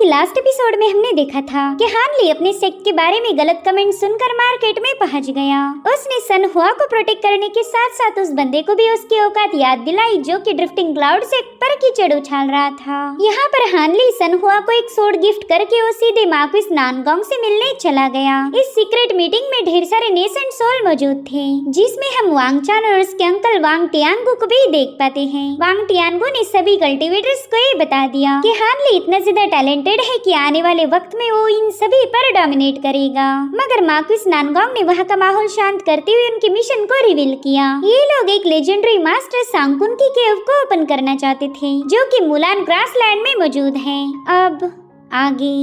कि last episode में हमने देखा था कि हानली अपने सेक्ट के बारे में गलत कमेंट सुनकर मार्केट में पहुंच गया। उसने सन हुआ को प्रोटेक्ट करने के साथ साथ उस बंदे को भी उसकी औकात याद दिलाई जो कि ड्रिफ्टिंग क्लाउड से पर कीचड़ उछाल रहा था। यहाँ पर हानली सन हुआ को एक सोड गिफ्ट करके वो सीधे मार्क्विस नानगोंग से मिलने चला गया। इस सीक्रेट मीटिंग में ढेर सारे नेसेंट सोल मौजूद थे, जिसमें हम वांग चान और उसके अंकल वांग टियांगो को भी देख पाते हैं। वांग टियांगो ने सभी कल्टीवेटर्स को ये बता दिया कि हानली इतना ज्यादा टैलेंटेड है कि आने वाले वक्त में वो इन सभी पर डोमिनेट करेगा। मगर मार्क्विस नानगोंग ने वहाँ का माहौल शांत करते हुए उनके मिशन को रिवील किया। ये लोग एक लेजेंडरी मास्टर सांगकुन की केव को ओपन करना चाहते थे, जो कि मुलान ग्रासलैंड में मौजूद है। अब आगे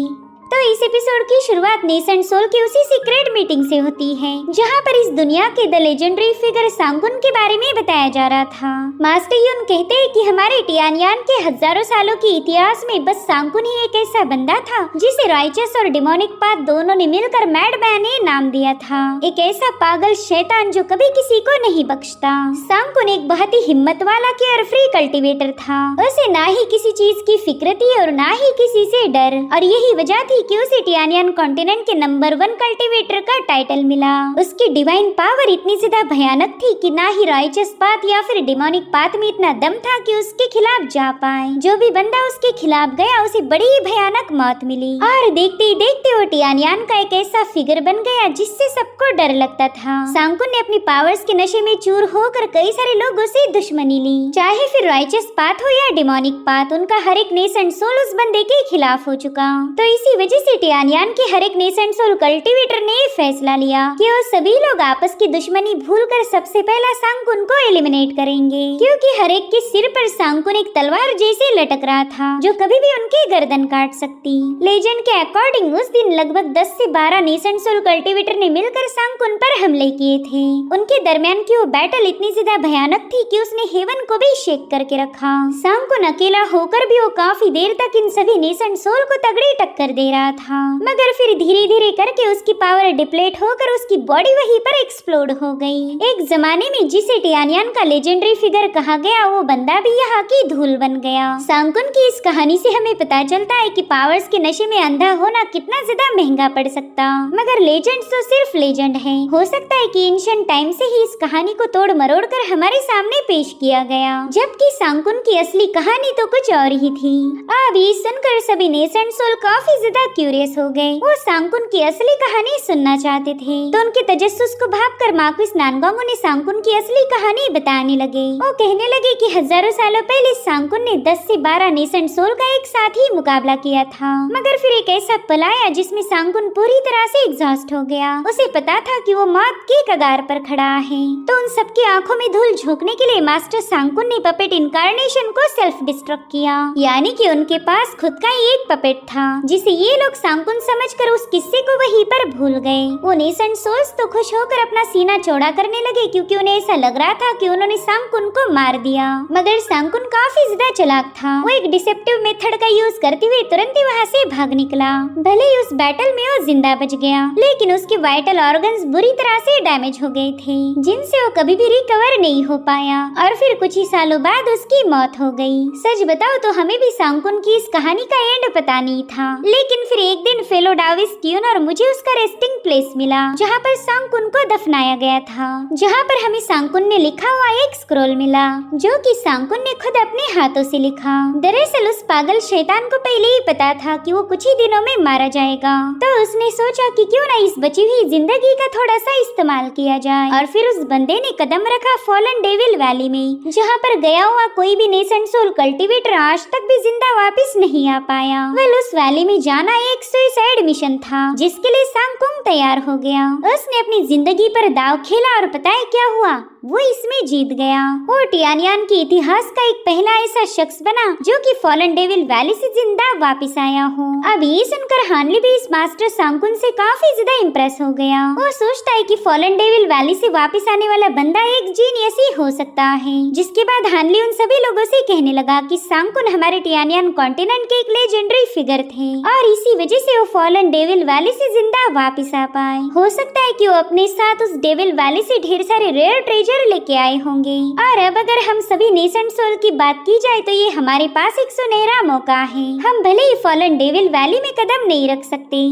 तो इस एपिसोड की शुरुआत नेसेंट सोल की उसी सीक्रेट मीटिंग से होती है, जहाँ पर इस दुनिया के द लेजेंडरी फिगर सांगकुन के बारे में बताया जा रहा था। मास्टर यून कहते हैं कि हमारे टियानयान के हजारों सालों के इतिहास में बस सांगकुन ही एक ऐसा बंदा था जिसे राइचस और डिमोनिक पाथ दोनों ने मिलकर मैडमैन नाम दिया था। एक ऐसा पागल शैतान जो कभी किसी को नहीं बख्शता। सांगकुन एक बहुत ही हिम्मत वाला केयर फ्री कल्टीवेटर था। उसे ना ही किसी चीज की फिक्र थी और ना ही किसी से डर, और यही वजह थी कि उसे टियानियन कॉन्टिनेंट के नंबर 1 कल्टीवेटर का टाइटल मिला। उसकी डिवाइन पावर इतनी ज्यादा भयानक थी कि ना ही राइचस पाथ या फिर डिमोनिक पाथ में इतना दम था कि उसके खिलाफ जा पाए। जो भी बंदा उसके खिलाफ गया उसे बड़ी ही भयानक मौत मिली, और देखते ही देखते वो टियानियन का एक ऐसा फिगर बन गया जिससे सबको डर लगता था। सांगकुन ने अपनी पावर्स के नशे में चूर होकर कई सारे लोगों से दुश्मनी ली, चाहे फिर राइचस पाथ हो या डिमोनिक पाथ। उनका हर एक नेसेंट सोल उस बंदे के खिलाफ हो चुका। तो इसी वजह से टियानियन के हर एक नेसेंट सोल कल्टीवेटर ने फैसला लिया कि वो सभी लोग आपस की दुश्मनी भूलकर सबसे पहला सांगकुन को एलिमिनेट करेंगे, क्योंकि हर एक के सिर पर सांगकुन एक तलवार जैसे लटक रहा था जो कभी भी उनकी गर्दन काट सकती। लेजेंड के अकॉर्डिंग उस दिन लगभग 10 से 12 नेसेंट सोल कल्टीवेटर ने मिलकर सांगकुन पर हमले किए थे। उनके दरमियान की वो बैटल इतनी ज्यादा भयानक थी कि उसने हेवन को भी शेक करके रखा। सांगकुन अकेला होकर भी वो काफी देर तक इन सभी नेसेंट सोल को तगड़ी टक्कर दे रहा था, मगर फिर धीरे धीरे करके उसकी पावर डिप्लेट होकर उसकी बॉडी वहीं पर एक्सप्लोड हो गई। एक जमाने में जिसे टियानियन का लेजेंडरी फिगर कहा गया, वो बंदा भी यहाँ की धूल बन गया। सांगकुन की इस कहानी से हमें पता चलता है कि पावर्स के नशे में अंधा होना कितना ज्यादा महंगा पड़ सकता, मगर लेजेंड तो सिर्फ लेजेंड है। हो सकता है कि एंशिएंट टाइम से ही इस कहानी को तोड़ मरोड़ कर हमारे सामने पेश किया गया, जबकि सांगकुन की असली कहानी तो कुछ और ही थी। अब ये सुनकर सभी नेसेंट सोल काफी ज्यादा क्यूरियस हो गए। वो सांगकुन की असली कहानी सुनना चाहते थे, तो उनके तजस्सुस को भांपकर मार्क्विस नानगोंग उन्हें सांगकुन की असली कहानी बताने लगे। वो कहने लगे कि हजारों सालों पहले सांगकुन ने 10 से 12 नेसेंट सोल का एक साथ ही मुकाबला किया था, मगर फिर एक ऐसा पल आया जिसमें सांगकुन पूरी तरह से एग्जॉस्ट हो गया। उसे पता था कि वो मौत के कगार पर खड़ा है, तो उन सबकी आंखों में धूल झोंकने के लिए मास्टर सांगकुन ने पपेट इनकारनेशन को सेल्फ डिस्ट्रक्ट किया, यानी कि उनके पास खुद का ही एक पपेट था जिसे ये लोग सांगकुन समझकर उस किस्से को वहीं पर भूल गए। वो नेसेंट सोल्स तो खुश होकर अपना सीना चौड़ा करने लगे, क्योंकि उन्हें ऐसा लग रहा था कि उन्होंने सांगकुन को मार दिया। मगर सांगकुन काफी ज्यादा चालाक था। वो एक डिसेप्टिव मेथड का यूज करते हुए तुरंत ही वहाँ से भाग निकला। भले ही उस बैटल में वो जिंदा बच गया, लेकिन उसके वाइटल ऑर्गन्स बुरी तरह से डैमेज हो गए थे, जिनसे वो कभी भी रिकवर नहीं हो पाया, और फिर कुछ ही सालों बाद उसकी मौत हो गई। सच बताओ तो हमें भी सांगकुन की इस कहानी का एंड पता नहीं था, लेकिन फिर एक दिन फेलो डाविस ट्यून और मुझे उसका रेस्टिंग प्लेस मिला, जहाँ पर सांगकुन को दफनाया गया था, जहाँ पर हमें सांगकुन ने लिखा हुआ एक स्क्रॉल मिला, जो कि सांगकुन ने खुद अपने हाथों से लिखा। दरअसल उस पागल शैतान को पहले ही पता था कि वो कुछ ही दिनों में मारा जाएगा, तो उसने सोचा कि क्यों ना इस बची हुई जिंदगी का थोड़ा सा इस्तेमाल किया जाए। और फिर उस बंदे ने कदम रखा फॉलन डेविल वैली में, जहाँ पर गया हुआ कोई भी नेसेंट सोल कल्टीवेटर आज तक भी जिंदा वापस नहीं आ पाया। वेल, उस वैली में जाना एक सुसाइड मिशन था, जिसके लिए सांगकुन तैयार हो गया। उसने अपनी जिंदगी पर दाव खेला और पता है क्या हुआ? वो इसमें जीत गया। वो टियानियन के इतिहास का एक पहला ऐसा शख्स बना जो कि फॉलन डेविल वैली से जिंदा वापस आया हो। अब ये सुनकर हानली भी इस मास्टर सांगकुन से काफी ज्यादा इम्प्रेस हो गया। वो सोचता है कि फॉलन डेविल वैली से वापस आने वाला बंदा एक जीनियस ही हो सकता है। जिसके बाद हानली उन सभी लोगों से कहने लगा कि सांगकुन हमारे टियानियन कॉन्टिनेंट के एक लेजेंडरी फिगर थे, और इसी वजह से वो फॉलन डेविल वैली से जिंदा वापस आ पाए। हो सकता है कि वो अपने साथ उस डेविल वैली से ढेर सारे रेयर ट्रेजर ट्रेजर लेके आए होंगे। और अब अगर हम सभी नेसेंट सोल की बात की जाए तो ये हमारे पास एक सुनहरा मौका है। हम भले ही फॉलन डेविल वैली में कदम नहीं रख सकते,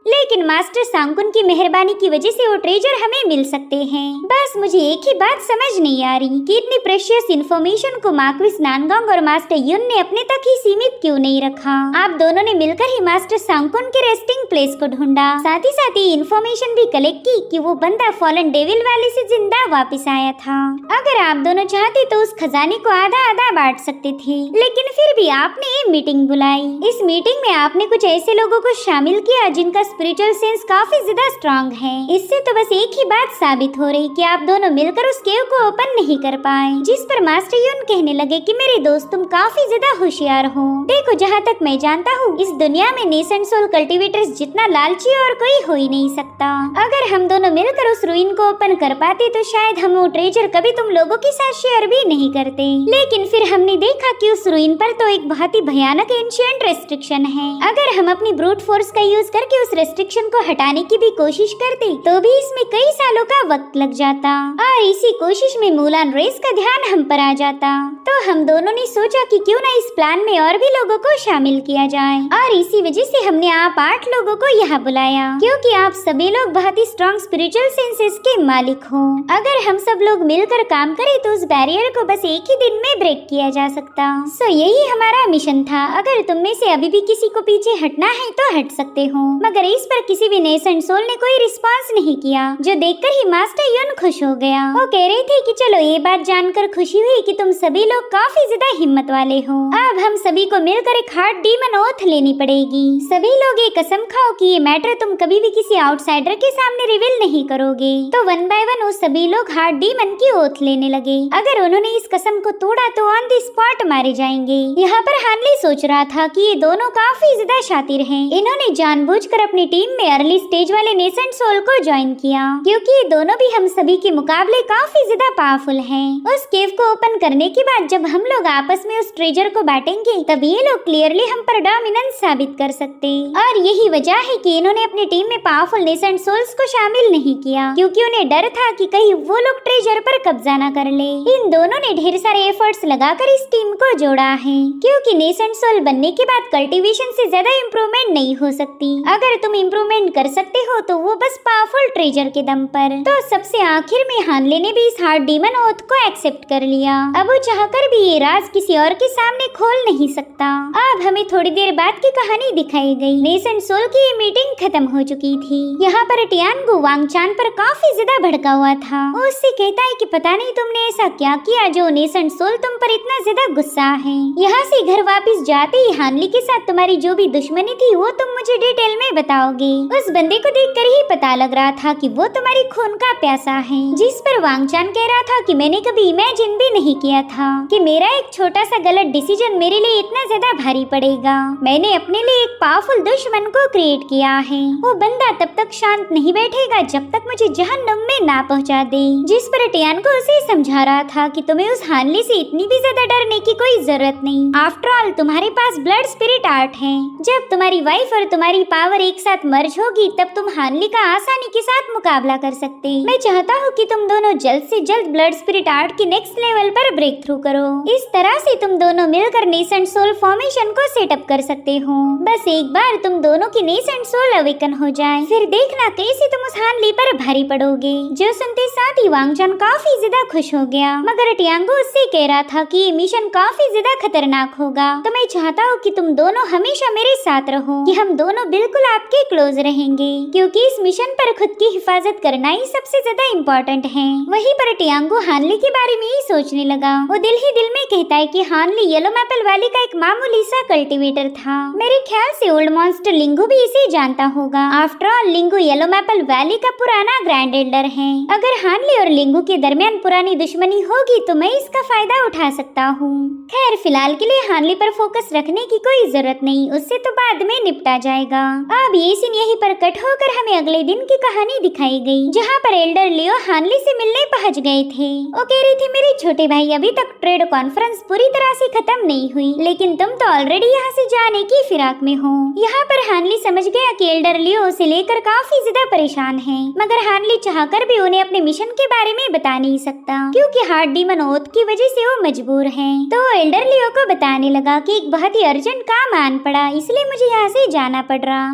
लेकिन मास्टर सांकुन की मेहरबानी की वजह से वो ट्रेजर हमें मिल सकते हैं। बस मुझे एक ही बात समझ नहीं आ रही कि इतनी प्रेशियस इन्फॉर्मेशन को मार्क्विस नानगोंग और मास्टर युन ने अपने तक ही सीमित क्यों नहीं रखा। आप दोनों ने मिलकर ही मास्टर सांकुन के रेस्टिंग प्लेस को ढूंढा, साथ ही इन्फॉर्मेशन भी कलेक्ट की कि वो बंदा फॉलन डेविल वैली से जिंदा वापस आया था। अगर आप दोनों चाहते तो उस खजाने को आधा आधा बांट सकते थे, लेकिन फिर भी आपने ये मीटिंग बुलाई। इस मीटिंग में आपने कुछ ऐसे लोगों को शामिल किया जिनका स्पिरिचुअल सेंस काफी ज्यादा स्ट्रांग है। इससे तो बस एक ही बात साबित हो रही कि आप दोनों मिलकर उस केव को ओपन नहीं कर पाए। जिस पर मास्टर युन कहने लगे कि मेरे दोस्त तुम काफी ज्यादा होशियार हो। देखो जहाँ तक मैं जानता हूँ इस दुनिया में नेसेंट सोल कल्टीवेटर्स जितना लालची और कोई हो ही नहीं सकता। अगर हम दोनों मिलकर उस रुइन को ओपन कर पाते तो शायद हम वो ट्रेजर कभी तुम लोगों के साथ शेयर भी नहीं करते। लेकिन फिर हमने देखा कि उस रुइन पर तो एक बहुत ही भयानक एंशिएंट रेस्ट्रिक्शन है। अगर हम अपनी ब्रूट फोर्स का यूज करके उस रेस्ट्रिक्शन को हटाने की भी कोशिश करते तो भी इसमें कई सालों का वक्त लग जाता और इसी कोशिश में मूलान रेस का ध्यान हम पर आ जाता। तो हम दोनों ने सोचा कि क्यों ना इस प्लान में और भी लोगों को शामिल किया जाए और इसी वजह से हमने आप 8 लोगों को यहाँ बुलाया, क्योंकि आप सभी लोग बहुत ही स्ट्रॉन्ग स्पिरिचुअल सेंसेस के मालिक हो। अगर हम सब लोग मिलकर काम करें तो उस बैरियर को बस एक ही दिन में ब्रेक किया जा सकता। सो यही हमारा मिशन था। अगर तुम में से अभी भी किसी को पीछे हटना है तो हट सकते हो, मगर इस पर किसी भी नेसेंट सोल ने कोई रिस्पांस नहीं किया, जो देखकर ही मास्टर युन खुश हो गया। वो कह रहे थे कि चलो ये बात जानकर खुशी हुई कि तुम सभी लोग काफी ज्यादा हिम्मत वाले हो। अब हम सभी को मिलकर एक हार्ड डीमन ओथ लेनी पड़ेगी। सभी लोग ये कसम खाओ कि ये मैटर तुम कभी भी किसी आउटसाइडर के सामने रिवील नहीं करोगे। तो 1 बाय 1 वो सभी लोग हार्ड डीमन की ओथ लेने लगे। अगर उन्होंने इस कसम को तोड़ा तो ऑन द स्पॉट मारे जाएंगे। यहाँ पर हानली सोच रहा था कि ये दोनों काफी ज्यादा शातिर हैं। इन्होंने जानबूझकर अपनी टीम में अर्ली स्टेज वाले नेसेंट सोल को ज्वाइन किया, क्योंकि ये दोनों भी हम सभी के मुकाबले काफी ज्यादा पावरफुल हैं। उस केव को ओपन करने के बाद जब हम लोग आपस में उस ट्रेजर को बांटेंगे तब ये लोग क्लियरली हम पर डोमिनेंस साबित कर सकते। और यही वजह है कि इन्होंने अपनी टीम में पावरफुल नेसेंट सोल्स को शामिल नहीं किया, क्योंकि उन्हें डर था कि कहीं वो लोग ट्रेजर पर कब्जा न कर ले। इन दोनों ने ढेर सारे एफर्ट्स लगाकर इस टीम को जोड़ा है, क्योंकि नेसेंट सोल बनने के बाद कल्टीवेशन से ज्यादा इम्प्रूवमेंट नहीं हो सकती। अगर तुम इम्प्रूवमेंट कर सकते हो तो वो बस पावरफुल ट्रेजर के दम पर। तो सबसे आखिर में हानले ने भी इस हार्ड डीमन ओथ को एक्सेप्ट कर लिया। अब वो चाहकर भी ये राज किसी और के सामने खोल नहीं सकता। अब हमें थोड़ी देर बाद की कहानी दिखाई गई। नेसेंट सोल की ये मीटिंग खत्म हो चुकी थी। यहाँ पर टियानगु वांगचान पर काफी ज्यादा भड़का हुआ था। वो उससे कहता है कि पता नहीं तुमने ऐसा क्या किया जो नेसेंट सोल तुम पर इतना ज्यादा गुस्सा है। यहाँ से घर वापस जाते ही हानली के साथ तुम्हारी जो भी दुश्मनी थी वो तुम मुझे डिटेल में बताओगे। उस बंदे को देखकर ही पता लग रहा था कि वो तुम्हारी खून का प्यासा है। जिस पर वांगचान कह रहा था कि मैंने कभी इमेजिन भी नहीं किया था कि मेरा एक छोटा सा गलत डिसीजन मेरे लिए इतना ज्यादा भारी पड़ेगा। मैंने अपने लिए एक पावरफुल दुश्मन को क्रिएट किया है। वो बंदा तब तक शांत नहीं बैठेगा जब तक मुझे जहन्नुम में ना पहुंचा दे। जिस पर टियान को उसे समझा रहा था कि तुम्हें उस हानली से इतनी भी ज्यादा डरने की कोई जरूरत नहीं। आफ्टर ऑल तुम्हारे पास ब्लड स्पिरिट आर्ट है। जब तुम्हारी वाइफ और तुम्हारी पावर एक साथ मर्ज होगी तब तुम हानली का आसानी के साथ मुकाबला कर सकते। मैं चाहता हूँ कि तुम दोनों जल्द से जल्द ब्लड स्पिरिट आर्ट की नेक्स्ट लेवल पर ब्रेक थ्रू करो। इस तरह से तुम दोनों मिलकर नेसेंट सोल फॉर्मेशन को सेटअप कर सकते हो। बस एक बार तुम दोनों की नेसेंट सोल अवेकन हो जाए, फिर देखना कैसे तुम उस हानली पर भारी पड़ोगे। जो सुनते साथ ही वांगचान काफी ज्यादा खुश हो गया, मगर टियांगो उससे कह रहा था कि ये मिशन काफी ज्यादा खतरनाक होगा। तो मैं चाहता हूँ कि तुम दोनों हमेशा मेरे साथ रहो, कि हम दोनों बिल्कुल आपके क्लोज रहेंगे, क्योंकि इस मिशन पर खुद की हिफाजत करना ही सबसे ज्यादा इम्पोर्टेंट है। वहीं पर टियांगो हानली के बारे में ही सोचने लगा। वो दिल ही दिल में कहता है कि हानली येलो मैपल वैली का एक मामूली सा कल्टीवेटर था। मेरे ख्याल से ओल्ड मॉन्स्टर लिंगू भी इसे जानता होगा। आफ्टर ऑल लिंगू येलो मैपल वैली का पुराना ग्रैंड एल्डर है। अगर हानली और लिंगू के दरमियान पुरानी दुश्मनी होगी तो मैं इसका फायदा उठा सकता हूँ। खैर फिलहाल के लिए हानली पर फोकस रखने की कोई जरूरत नहीं, उससे तो बाद में निपटा जाएगा। अब ये सीन यहीं पर कट होकर हमें अगले दिन की कहानी दिखाई गई, जहाँ पर एल्डर लियो हानली से मिलने पहुँच गए थे। वो कह रही थी मेरे छोटे भाई अभी तक ट्रेड कॉन्फ्रेंस पूरी तरह से खत्म नहीं हुई, लेकिन तुम तो ऑलरेडी यहाँ से जाने की फिराक में हो। यहाँ पर हानली समझ गया कि एल्डर लियो उसे लेकर काफी ज्यादा परेशान है, मगर हानली चाहकर भी उन्हें अपने मिशन के बारे में बता नहीं सकता, क्योंकि हार्ट डीमन ओथ की वजह से वो मजबूर है। तो एल्डर लियो को बताने लगा कि एक बहुत ही अर्जेंट काम आन पड़ा, इसलिए मुझे यहाँ से जाना पड़ रहा।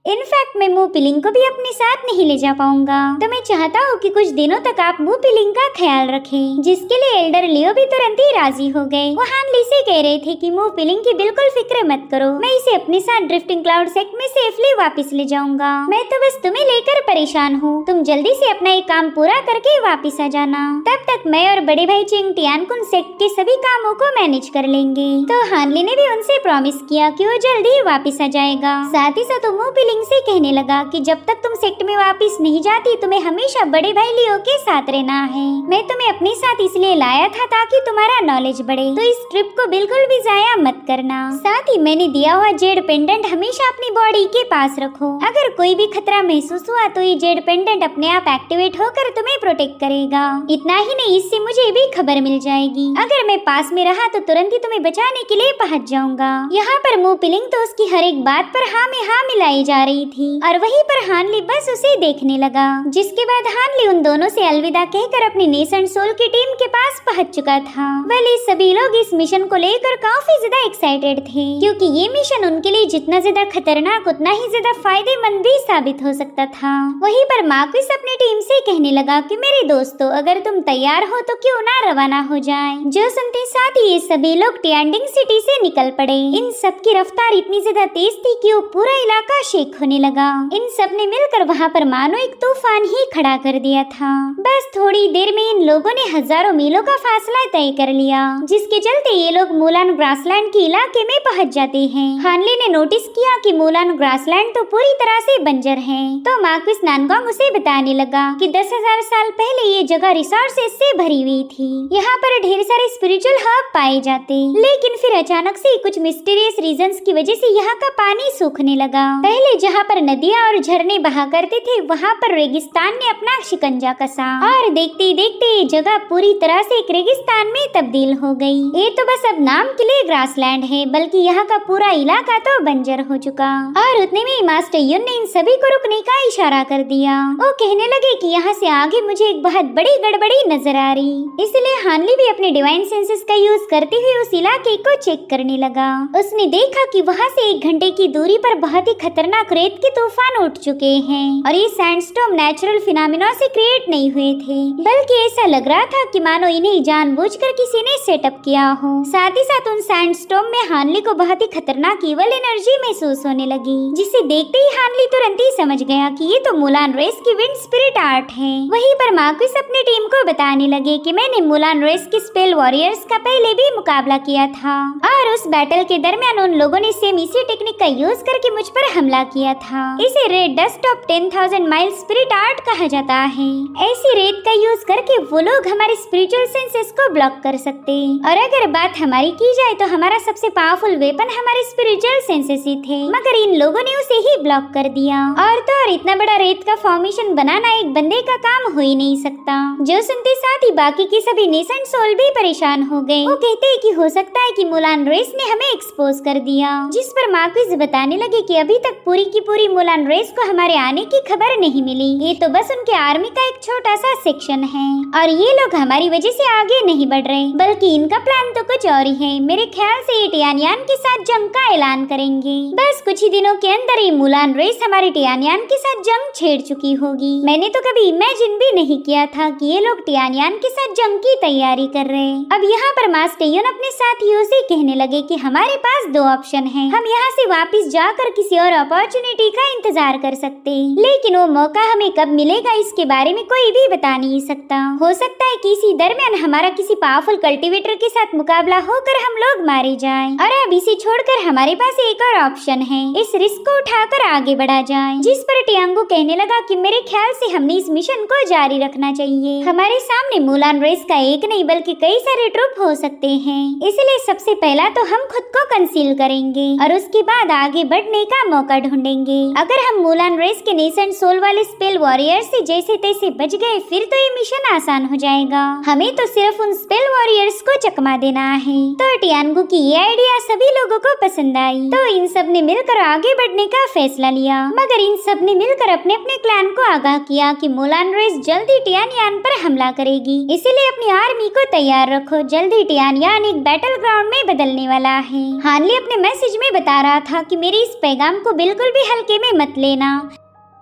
इनफैक्ट मैं मुंह पिलिंग को भी अपने साथ नहीं ले जा पाऊंगा, तो मैं चाहता हूँ कि कुछ दिनों तक आप मुंह पिलिंग का ख्याल रखें, जिसके लिए एल्डर लियो भी तुरंत ही राजी हो गए। वो हानली से कह रहे थे कि मुंह पिलिंग की बिल्कुल फिक्र मत करो, मैं इसे अपने साथ ड्रिफ्टिंग क्लाउड सेक्ट में सेफली वापस ले जाऊंगा। मैं तो बस तुम्हें लेकर परेशान हूँ, तुम जल्दी से अपना एक काम पूरा करके वापिस आ जाना, तब तक मैं और बड़े भाई चिंग टियानकुन सेक्ट के सभी कामों को मैनेज कर लेंगे। तो हानली ने भी उनसे प्रॉमिस किया कि वो जल्दी ही वापिस आ जाएगा। साथ ही साथ मुंह पिलिंग से कहने लगा कि जब तक तुम सेक्ट में वापस नहीं जाती तुम्हें हमेशा बड़े भाई लियो के साथ रहना है। मैं तुम्हें अपने साथ इसलिए लाया था ताकि तुम्हारा नॉलेज बढ़े, तो इस ट्रिप को बिल्कुल भी जाया मत करना। साथ ही मैंने दिया हुआ जेड पेंडेंट हमेशा अपनी बॉडी के पास रखो, अगर कोई भी खतरा महसूस हुआ तो ये जेड पेंडेंट अपने आप एक्टिवेट होकर तुम्हें प्रोटेक्ट करेगा। इतना ही नहीं, इससे मुझे भी खबर मिल जाएगी, अगर मैं पास में रहा तो तुरंत ही तुम्हें बचाने के लिए पहुँच जाऊंगा। यहाँ पर मुंह पिलिंग तो उसकी हर एक बात पर हाँ में हाँ मिलाई जा रही थी, और वहीं पर हानली बस उसे देखने लगा, जिसके बाद हानली उन दोनों से अलविदा कहकर अपनी नेशन सोल की टीम के पास पहुंच चुका था। भले सभी लोग इस मिशन को लेकर काफी ज्यादा एक्साइटेड थे, क्योंकि ये मिशन उनके लिए जितना ज्यादा खतरनाक उतना ही ज्यादा फायदेमंद भी साबित हो सकता था। वहीं पर मार्क्विस अपनी टीम से कहने लगा कि मेरे दोस्तों अगर तुम तैयार हो तो क्यों ना रवाना हो जाए। जो सुनते साथ ही ये सभी लोग टियांडिंग सिटी से निकल पड़े। इन सब की रफ्तार इतनी ज्यादा तेज थी कि वो पूरा इलाका शेक होने लगा। इन सब ने मिलकर वहाँ पर मानो एक तूफान ही खड़ा कर दिया था। बस थोड़ी देर में इन लोगों ने हजारों मीलों का फासला तय कर लिया, जिसके चलते ये लोग मूलान ग्रासलैंड के इलाके में पहुँच जाते हैं। हानली ने नोटिस किया कि मूलान ग्रासलैंड तो पूरी तरह से बंजर है, तो मार्क्विस नानगोंग उसे बताने लगा कि 10,000 साल पहले ये जगह रिसोर्सेज से भरी हुई थी। यहाँ पर ढेर सारे स्पिरिचुअल हब पाए जाते, लेकिन फिर अचानक से कुछ मिस्टीरियस रीजंस की वजह से यहाँ का पानी सूखने लगा। पहले जहाँ पर नदियाँ और झरने बहा करते थे वहाँ पर रेगिस्तान ने अपना शिकंजा कसा, और देखते ही देखते ये जगह पूरी तरह से एक रेगिस्तान में तब्दील हो गई। ये तो बस अब नाम के लिए ग्रासलैंड है, बल्कि यहाँ का पूरा इलाका तो बंजर हो चुका। और उतने में मास्टर युन ने इन सभी को रुकने का इशारा कर दिया। वो कहने लगे कि यहाँ से आगे मुझे एक बहुत बड़ी गड़बड़ी नजर आ रही, इसलिए हानली भी अपने डिवाइन सेंसेस का यूज करते हुए उस इलाके को चेक करने लगा। उसने देखा कि वहाँ से 1 घंटे की दूरी पर बहुत ही खतरनाक रेत के तूफान उठ चुके हैं, और ये सैंडस्टॉर्म नेचुरल फिनोमेना से क्रिएट नहीं हुए थे, बल्कि ऐसा लग रहा था कि मानो इन्हें जानबूझकर किसी ने सेटअप किया हो। साथ ही साथ उन सैंडस्टॉर्म में हानली को बहुत ही खतरनाक इवल एनर्जी महसूस होने लगी, जिसे देखते ही हानली तुरंत ही समझ गया कि ये तो मुलान रेस की विंड स्पिरिट आर्ट है। वहीं पर मार्क्विस अपनी टीम को बताने लगे कि मैंने मुलान रेस के स्पेल वॉरियर्स का पहले भी मुकाबला किया था, और उस बैटल के दरमियान उन लोगों ने सेम इसी टेक्निक का यूज करके मुझ पर हमला किया था। इसे red dust of 10,000 mile spirit art कहा जाता है। ऐसी रेत का यूज करके वो लोग हमारे स्पिरिचुअल सेंसेस को ब्लॉक कर सकते, और अगर बात हमारी की जाए तो हमारा सबसे पावरफुल वेपन हमारे स्पिरिचुअल सेंसेस ही थे, मगर इन लोगों ने उसे ही ब्लॉक कर दिया। और तो और इतना बड़ा रेत का फॉर्मेशन बनाना एक बंदे का काम हो ही नहीं सकता। जो सुनते साथ ही बाकी के सभी नेसेंट सोल भी परेशान हो गए। वो कहते हैं कि हो सकता है कि मुलान रेस ने हमें एक्सपोज कर दिया, जिस पर मार्क्विस बताने लगे कि अभी तक पूरी की पूरी मुलान रेस को हमारे आने की खबर नहीं मिली। ये तो बस उनके आर्मी का एक छोटा सा सेक्शन है, और ये लोग हमारी वजह से आगे नहीं बढ़ रहे, बल्कि इनका प्लान तो कुछ और ही है। मेरे ख्याल से ये टियानयान के साथ जंग का ऐलान करेंगे। बस कुछ ही दिनों के अंदर ये मुलान रेस हमारे टियानयान के साथ जंग छेड़ चुकी होगी। मैंने तो कभी इमेजिन भी नहीं किया था कि ये लोग टियानयान के साथ जंग की तैयारी कर रहे हैं। अब यहाँ पर मास्टर युन अपने साथियों से कहने लगे कि हमारे पास 2 ऑप्शन है, हम यहाँ से वापस जाकर किसी और अपॉर्चुनिटी का इंतजार कर सकते हैं, लेकिन वो मौका हमें कब मिलेगा इसके बारे में कोई भी बता नहीं सकता। हो सकता है कि इसी दरमियान हमारा किसी पावरफुल कल्टीवेटर के साथ मुकाबला होकर हम लोग मारे जाएं। और अब इसे छोड़कर हमारे पास एक और ऑप्शन है, इस रिस्क को उठाकर आगे बढ़ा जाए। जिस पर टियांगो कहने लगा कि मेरे ख्याल से हमने इस मिशन को जारी रखना चाहिए। हमारे सामने मुलान रेस का एक नहीं बल्कि कई सारे ट्रुप हो सकते हैं, इसलिए सबसे पहला तो हम खुद को कंसील करेंगे और उसके बाद आगे बढ़ने का मौका ढूंढेंगे। लेंगे। अगर हम मुलान रेस के नेसेंट सोल वाले स्पेल वॉरियर से जैसे तैसे बच गए फिर तो ये मिशन आसान हो जाएगा। हमें तो सिर्फ उन स्पेल वॉरियर्स को चकमा देना है। तो टियानगू की ये आइडिया सभी लोगों को पसंद आई, तो इन सब ने मिलकर आगे बढ़ने का फैसला लिया। मगर इन सब ने मिलकर अपने अपने क्लैन को आगाह किया कि मुलान रेस जल्दी टियानयान पर हमला करेगी, इसीलिए अपनी आर्मी को तैयार रखो, जल्दी टियानयान एक बैटल ग्राउंड में बदलने वाला है। हानली अपने मैसेज में बता रहा था कि मेरे इस पैगाम को बिल्कुल भी हल्के में मत लेना।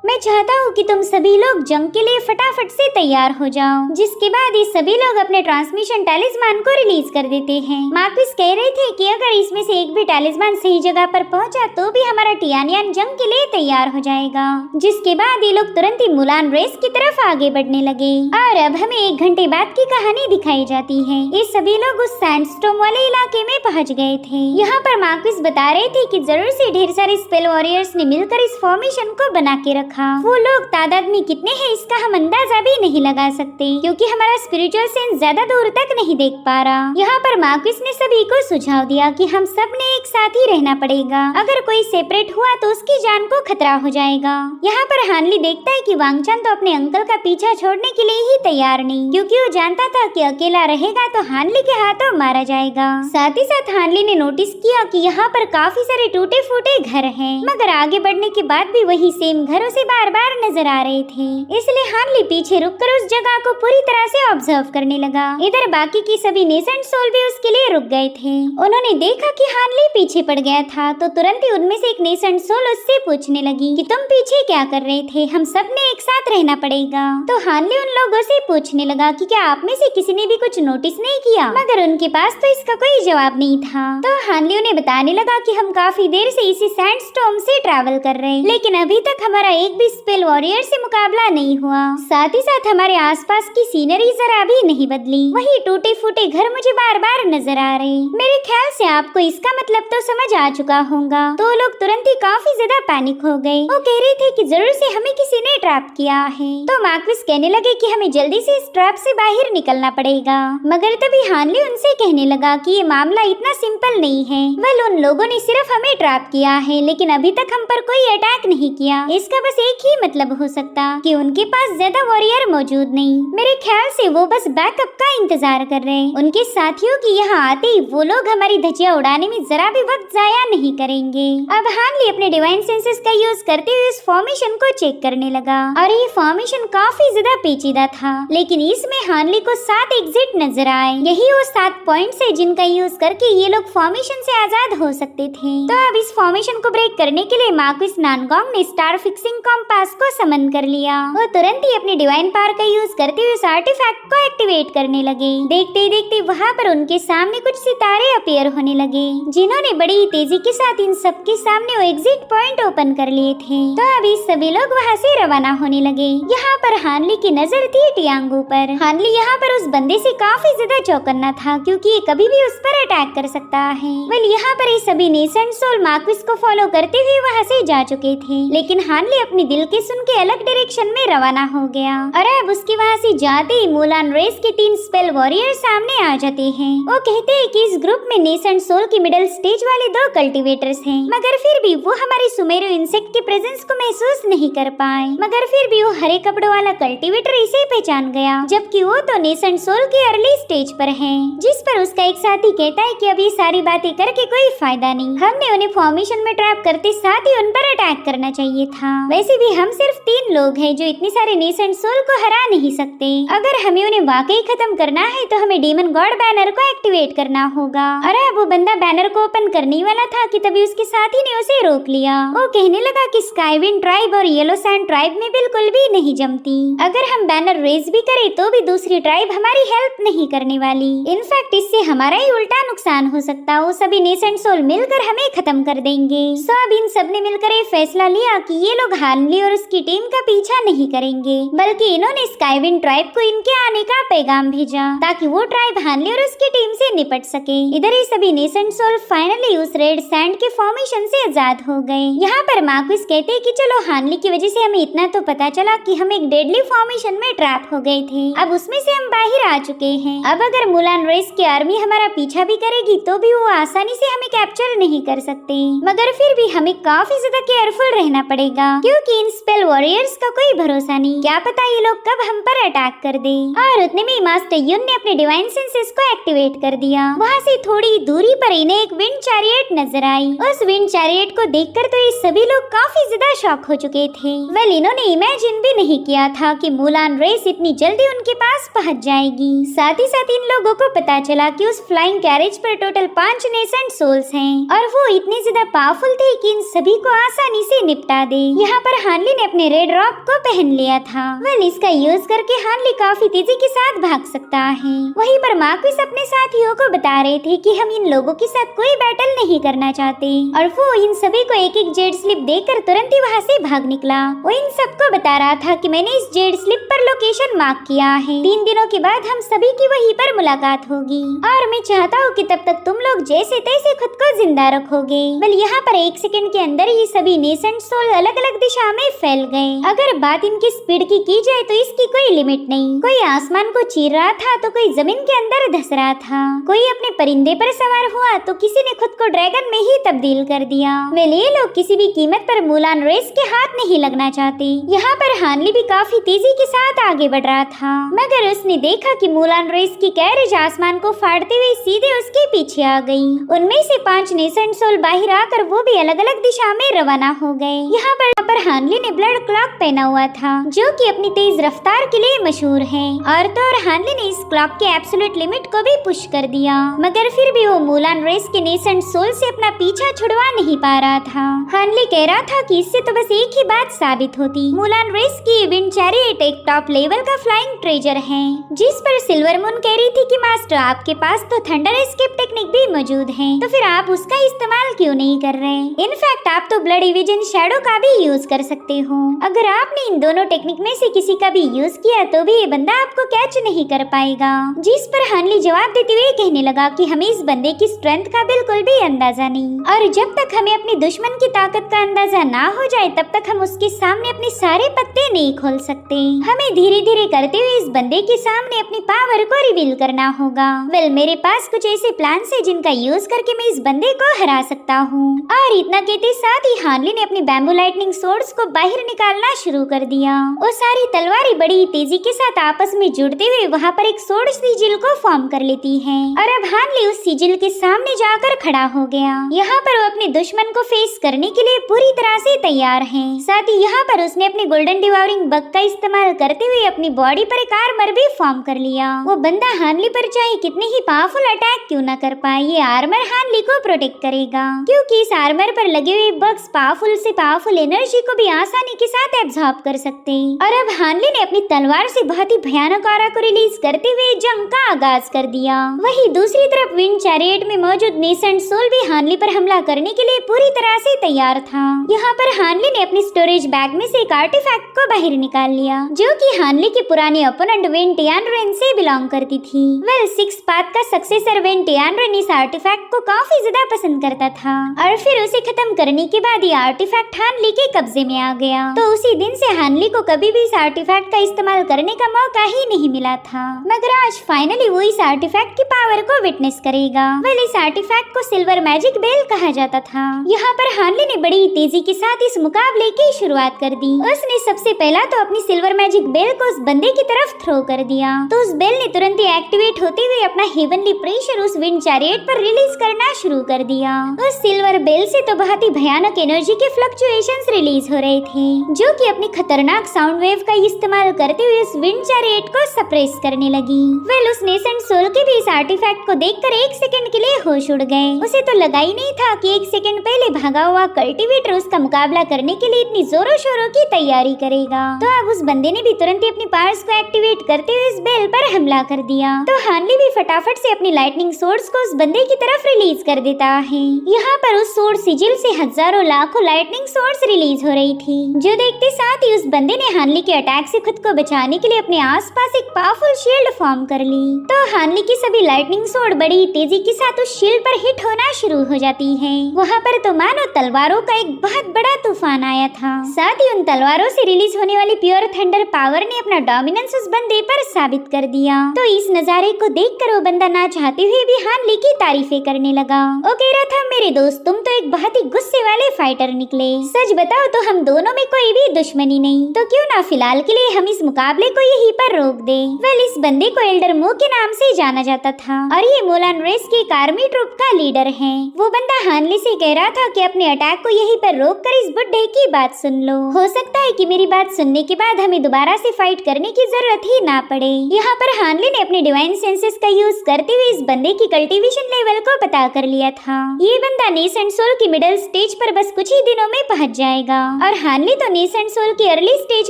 मैं चाहता हूँ कि तुम सभी लोग जंग के लिए फटाफट से तैयार हो जाओ। जिसके बाद ये सभी लोग अपने ट्रांसमिशन टैलिस्मान को रिलीज कर देते हैं। मार्क्विस कह रहे थे कि अगर इसमें से एक भी टैलिस्मान सही जगह पर पहुंचा तो भी हमारा टियानयान जंग के लिए तैयार हो जाएगा। जिसके बाद ये लोग तुरंत ही मुलान रेस की तरफ आगे बढ़ने लगे। और अब हमें 1 घंटे बाद की कहानी दिखाई जाती है। ये सभी लोग उस सैंडस्टॉर्म वाले इलाके में पहुँच गए थे। यहाँ पर मार्क्विस बता रहे थे कि जरूर से ढेर सारे स्पेल वॉरियर्स ने मिलकर इस फॉर्मेशन को बना के रखा। वो लोग तादाद में कितने हैं इसका हम अंदाजा भी नहीं लगा सकते, क्योंकि हमारा स्पिरिचुअल सेंस ज्यादा दूर तक नहीं देख पा रहा। यहाँ पर मार्क्विस ने सभी को सुझाव दिया कि हम सब ने एक साथ ही रहना पड़ेगा। अगर कोई सेपरेट हुआ तो उसकी जान को खतरा हो जाएगा। यहाँ पर हानली देखता है कि वांगचान तो अपने अंकल का पीछा छोड़ने के लिए ही तैयार नहीं, क्योंकि वो जानता था कि अकेला रहेगा तो हानली के हाथों मारा जाएगा। साथ ही साथ हानली ने नोटिस किया कि यहाँ पर काफी सारे टूटे फूटे घर हैं, मगर आगे बढ़ने के बाद भी वही सेम घरों से बार बार नजर आ रहे थे। इसलिए हानली पीछे रुककर उस जगह को पूरी तरह से ऑब्जर्व करने लगा। इधर बाकी की सभी नेसेंट सोल भी उसके लिए रुक गए थे। उन्होंने देखा कि हानली पीछे पड़ गया था तो तुरंत ही उनमें से एक नेसेंट सोल उससे पूछने लगी कि तुम पीछे क्या कर रहे थे, हम सब ने एक साथ रहना पड़ेगा। तो हानली उन लोगों से पूछने लगा कि क्या आप में से किसी ने भी कुछ नोटिस नहीं किया, मगर उनके पास तो इसका कोई जवाब नहीं था। तो हानली उन्हें बताने लगा कि हम काफी देर से इसी सैंडस्टॉर्म से ट्रैवल कर रहे हैं, लेकिन अभी तक हमारा एक भी स्पेल वॉरियर से मुकाबला नहीं हुआ। साथ ही साथ हमारे आसपास की सीनरी जरा भी नहीं बदली, वही टूटे फूटे घर मुझे बार बार नजर आ रहे। मेरे ख्याल से आपको इसका मतलब तो समझ आ चुका होगा। तो लोग तुरंत ही काफी ज्यादा पैनिक हो गए। वो कह रहे थे कि जरूर से हमें किसी ने ट्रैप किया है। तो मार्क्विस कहने लगे कि हमें जल्दी से इस ट्रैप से बाहर निकलना पड़ेगा। मगर तभी हानली उनसे कहने लगा कि ये मामला इतना सिंपल नहीं है। वेल, उन लोगों ने सिर्फ हमें ट्रैप किया है, लेकिन अभी तक हम पर कोई अटैक नहीं किया। इसका बस एक ही मतलब हो सकता कि उनके पास ज्यादा वॉरियर मौजूद नहीं। मेरे ख्याल से वो बस बैकअप का इंतजार कर रहे हैं। उनके साथियों की यहाँ आते ही वो लोग हमारी धज्जियां उड़ाने में जरा भी वक्त जाया नहीं करेंगे। अब हानली अपने डिवाइन सेंसेस का यूज करते हुए इस फॉर्मेशन को चेक करने लगा और ये फॉर्मेशन काफी ज्यादा पेचीदा था, लेकिन इसमें हानली को 7 एग्जिट नजर आए। यही वो 7 पॉइंट्स है जिनका यूज करके ये लोग फॉर्मेशन से आजाद हो सकते थे। तो अब इस फॉर्मेशन को ब्रेक करने के लिए मार्क्विस नानगोंग ने स्टार फिक्सिंग कॉम्पास को समन कर लिया। वो तुरंत ही अपनी डिवाइन पावर का यूज करते हुए उस आर्टिफैक्ट को एक्टिवेट करने लगे। देखते ही देखते वहाँ पर उनके सामने कुछ सितारे अपीयर होने लगे, जिन्होंने बड़ी तेजी के साथ इन सब के सामने वो एग्जिट पॉइंट ओपन कर लिए थे। तो अभी सभी लोग वहाँ से रवाना होने लगे। यहाँ पर हानली की नजर थी टियांगू पर। हानली यहाँ पर उस बंदे से काफी ज्यादा चौकन्ना था, क्योंकि ये कभी भी उस पर अटैक कर सकता है। वेल, यहाँ पर ये सभी नेसेंट सोल मार्क्विस को फॉलो करते हुए वहाँ से जा चुके थे, लेकिन हानली अपनी दिल के सुन के अलग डायरेक्शन में रवाना हो गया। और अब उसके वहाँ से जाते ही मुलान रेस के 3 स्पेल वॉरियर सामने आ जाते हैं। वो कहते हैं कि इस ग्रुप में नेसेंट सोल की मिडिल स्टेज वाले 2 कल्टीवेटर्स हैं, मगर फिर भी वो हमारे सुमेरु इंसेक्ट के प्रेजेंस को महसूस नहीं कर पाए। मगर फिर भी वो हरे कपड़ों वाला कल्टीवेटर इसे पहचान गया, जबकि वो तो नेसेंट सोल के अर्ली स्टेज पर है। जिस पर उसका एक साथी कहता है कि अब ये सारी बातें करके कोई फायदा नहीं, हमने उन्हें फॉर्मेशन में ट्रैप करते साथ ही उन पर अटैक करना चाहिए था। वैसे भी हम सिर्फ 3 लोग हैं जो इतने सारे नेसेंट सोल को हरा नहीं सकते। अगर हमें उन्हें वाकई खत्म करना है तो हमें डीमन गॉड बैनर को एक्टिवेट करना होगा। अरे वो बंदा बैनर को ओपन करने वाला था कि तभी उसके साथी ने उसे रोक लिया। वो कहने लगा कि स्काईविंड ट्राइब और येलो सैंड ट्राइब में बिल्कुल भी नहीं जमती। अगर हम बैनर रेज भी करें तो भी दूसरी ट्राइब हमारी हेल्प नहीं करने वाली। इनफैक्ट इससे हमारा ही उल्टा नुकसान हो सकता। वो सभी नेसेंट सोल मिलकर हमें खत्म कर देंगे। सो अब इन सब ने मिलकर एक फैसला लिया कि ये लोग हाल हानली और उसकी टीम का पीछा नहीं करेंगे, बल्कि इन्होंने स्काईविंड ट्राइब को इनके आने का पैगाम भेजा ताकि वो ट्राइब हानली और उसकी टीम से निपट सके। इधर ये सभी नेसेंट सोल फाइनली उस रेड सैंड के फॉर्मेशन से आजाद हो गए। यहाँ पर मार्क्विस कहते हैं कि चलो हानली की वजह से हमें इतना तो पता चला कि हम एक डेडली फॉर्मेशन में ट्रैप हो गए थे, अब उसमें से हम बाहर आ चुके हैं। अब अगर मुलान रेस की आर्मी हमारा पीछा भी करेगी तो भी वो आसानी से हमें कैप्चर नहीं कर सकते, मगर फिर भी हमें काफी ज्यादा केयरफुल रहना पड़ेगा क्योंकि इन स्पेल वॉरियर्स का कोई भरोसा नहीं, क्या पता ये लोग कब हम पर अटैक कर दे। और उतने में मास्टर युन ने अपने डिवाइन सेंसेस को एक्टिवेट कर दिया। वहाँ से थोड़ी दूरी पर इन्हें एक विंड चैरियट नजर आई। उस विंड चैरियट को देखकर तो ये सभी लोग काफी ज्यादा शॉक हो चुके थे। वेल, इन्होंने इमेजिन भी नहीं किया था कि मुलान रेस इतनी जल्दी उनके पास पहुँच जाएगी। साथ ही साथ इन लोगों को पता चला कि उस फ्लाइंग कैरेज पर टोटल 5 नेसेंट सोल्स हैं और वो इतने ज्यादा पावरफुल थे कि इन सभी को आसानी से निपटा दे। यहाँ पर हानली ने अपने रेड रॉक को पहन लिया था। वेल, इसका यूज करके हानली काफी तेजी के साथ भाग सकता है। वहीं पर मार्क्विस अपने साथियों को बता रहे थे कि हम इन लोगों के साथ कोई बैटल नहीं करना चाहते और वो इन सभी को एक एक जेड स्लिप देकर तुरंत ही वहाँ से भाग निकला। वो इन सबको बता रहा था कि मैंने इस जेड स्लिप पर लोकेशन मार्क किया है, 3 दिनों के बाद हम सभी की वहीं पर मुलाकात होगी और मैं चाहता हूँ कि तब तक तुम लोग जैसे तैसे खुद को जिंदा रखोगे। वेल, यहाँ पर 1 सेकंड के अंदर ही सभी नेसेंट सोल अलग अलग दिशा में फैल गए। अगर बात इनकी स्पीड की जाए तो इसकी कोई लिमिट नहीं। कोई आसमान को चीर रहा था तो कोई जमीन के अंदर धस रहा था, कोई अपने परिंदे पर सवार हुआ तो किसी ने खुद को ड्रैगन में ही तब्दील कर दिया। वेल, ये लोग किसी भी कीमत पर मुलान रेस के हाथ नहीं लगना चाहते। यहाँ पर हानली भी काफी तेजी के साथ आगे बढ़ रहा था, मगर उसने देखा कि मुलान रेस की कैरेज आसमान को फाड़ते हुए सीधे उसके पीछे आ गई। उनमें से 5 नेसेंट सोल बाहर आकर वो भी अलग अलग दिशा में रवाना हो गए। यहाँ पर हानली ने ब्लड क्लॉक पहना हुआ था जो कि अपनी तेज रफ्तार के लिए मशहूर है और तो और हानली ने इस क्लॉक के एब्सोल्यूट लिमिट को भी पुश कर दिया, मगर फिर भी वो मुलान रेस के नेसेंट सोल से अपना पीछा छुड़वा नहीं पा रहा था। हानली कह रहा था कि इससे तो बस एक ही बात साबित होती, मुलान रेस की विंड चैरियट एक टॉप लेवल का फ्लाइंग ट्रेजर है। जिस पर सिल्वर मून कह रही थी कि मास्टर आपके पास तो थंडर एस्केप टेक्निक भी मौजूद है, तो फिर आप उसका इस्तेमाल क्यों नहीं कर रहे? इनफैक्ट आप तो ब्लड इविजन शैडो का भी यूज कर सकते हो। अगर आपने इन दोनों टेक्निक में से किसी का भी यूज किया तो भी ये बंदा आपको कैच नहीं कर पाएगा। जिस पर हानली जवाब देते हुए कहने लगा कि हमें इस बंदे की स्ट्रेंथ का बिल्कुल भी अंदाजा नहीं और जब तक हमें अपने दुश्मन की ताकत का अंदाजा ना हो जाए तब तक हम उसके सामने अपने सारे पत्ते नहीं खोल सकते। हमें धीरे धीरे करते हुए इस बंदे के सामने अपनी पावर को रिवील करना होगा। वेल, मेरे पास कुछ ऐसे प्लान है जिनका यूज करके मैं इस बंदे को हरा सकता हूँ। और इतना कहते साथ ही हानली ने अपनी बैम्बू लाइटनिंग सोर्ड्स को बाहर निकालना शुरू कर दिया। वो सारी तलवारें बड़ी तेजी के साथ आपस में जुड़ते हुए वहाँ पर एक सोर्ड सिजिल को फॉर्म कर लेती है और अब हानली उस सिजिल के सामने जाकर खड़ा हो गया। यहाँ पर वो अपने दुश्मन को फेस करने के लिए पूरी तरह से तैयार है। साथ ही यहाँ पर उसने अपने गोल्डन डिवावरिंग बग का इस्तेमाल करते हुए अपनी बॉडी पर एक आर्मर भी फॉर्म कर लिया। वो बंदा हानली पर चाहे कितने ही पावरफुल अटैक क्यों न कर पाए, ये आर्मर हानली को प्रोटेक्ट करेगा क्योंकि इस आर्मर पर लगे हुए बग्स पावरफुल से पावरफुल एनर्जी को भी आसानी के साथ एब्जॉर्ब कर सकते हैं। और अब हानली ने अपनी तलवार से बहुत ही भयानक ऑरा को रिलीज करते हुए जंग का आगाज कर दिया। वहीं दूसरी तरफ विंड चैरियट में मौजूद नेसेंट सोल भी हानली पर हमला करने के लिए पूरी तरह से तैयार था। यहाँ पर हानली ने अपनी स्टोरेज बैग में से एक आर्टिफैक्ट को बाहर निकाल लिया जो कि हानली की पुरानी ओपोनेंट वेन टियानरेन से बिलोंग करती थी। वेल, 6 पाथ का सक्सेसर वेन टियानरेन इस आर्टिफैक्ट को काफी ज्यादा पसंद करता था और फिर उसे खत्म करने के बाद ये आर्टिफैक्ट हानली के कब्जे में आ गया। तो उसी दिन से हानली को कभी भी इस आर्टिफैक्ट का इस्तेमाल करने का मौका ही नहीं मिला था, मगर आज फाइनली वो इस आर्टिफैक्ट की पावर को विटनेस करेगा। वेल, इस आर्टिफैक्ट को सिल्वर मैजिक बेल कहा जाता था। यहाँ पर हानली ने बड़ी तेजी के साथ इस मुकाबले की शुरुआत कर दी। उसने सबसे पहला तो अपनी सिल्वर मैजिक बेल को उस बंदे की तरफ थ्रो कर दिया तो उस बेल ने तुरंत ही एक्टिवेट होते हुए अपना हेवनली प्रेशर उस विंड चैरियट पर रिलीज करना शुरू कर दिया। उस सिल्वर बेल से तो बहुत ही भयानक एनर्जी के फ्लक्चुएशंस रिलीज हो रहे थे जो कि अपनी खतरनाक साउंड वेव का इस्तेमाल करते हुए उस विंड चैरियट को सप्रेस करने लगी। वेल, उस नेसेंट सोल के भी इस आर्टिफैक्ट को देखकर 1 सेकंड के लिए होश उड़ गए। उसे तो लगा ही नहीं था कि 1 सेकंड पहले भागा हुआ कल्टीवेटर उसका मुकाबला करने के लिए इतनी जोरों शोरों की तैयारी करेगा। तो अब उस बंदे ने भी तुरंत ही अपनी पावर्स को एक्टिवेट करते हुए इस बेल पर हमला कर दिया। तो हानली भी फटाफट से अपनी लाइटनिंग सोर्स को उस बंदे की तरफ रिलीज कर देता है। यहाँ पर उस सोर्स सिजिल से हजारों लाखों लाइटनिंग सोर्स रिलीज हो रही थी, जो देखते साथ ही उस बंदे ने हानली के अटैक से खुद को बचाने के लिए अपने आसपास एक पावरफुल शील्ड फॉर्म कर ली। तो हानली की सभी लाइटनिंग स्वॉर्ड बड़ी तेजी के साथ उस शील्ड पर हिट होना शुरू हो जाती है। वहाँ पर तो मानो तलवारों का एक बहुत बड़ा तूफान आया था। साथ ही उन तलवारों से रिलीज होने वाली प्योर थंडर पावर ने अपना डोमिनेंस उस बंदे पर साबित कर दिया। तो इस नजारे को देखकर वो बंदा ना चाहते हुए भी हानली की तारीफें करने लगा। वो कह रहा था, मेरे दोस्त तुम तो एक बहुत ही गुस्से वाले फाइटर निकले। सच बताओ तो हम दोनों में कोई भी दुश्मनी नहीं, तो क्यों ना फिलहाल के लिए हम इस मुकाबले को यहीं पर रोक दे। वेल, इस बंदे को एल्डर मू के नाम से जाना जाता था और ये मोलान रेस की एक आर्मी ट्रूप का लीडर है। वो बंदा हानली से कह रहा था कि अपने अटैक को यहीं पर रोक कर इस बुड्ढे की बात सुन लो। हो सकता है कि मेरी बात सुनने के बाद हमें दोबारा से फाइट करने की जरूरत ही ना पड़े। यहाँ पर हानली ने अपने डिवाइन सेंसेस का यूज करते हुए इस बंदे की कल्टीवेशन लेवल को पता कर लिया था। ये बंदा नेसेंट सोल की मिडिल स्टेज पर बस कुछ ही दिनों में पहुंच जाएगा और हानली तो नेसेंट सोल की अर्ली स्टेज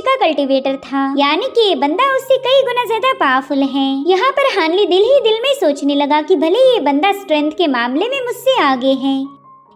का कल्टीवेटर था, यानी कि ये बंदा उससे कई गुना ज्यादा पावरफुल है। यहाँ पर हानली दिल ही दिल में सोचने लगा कि भले ये बंदा स्ट्रेंथ के मामले में मुझसे आगे है,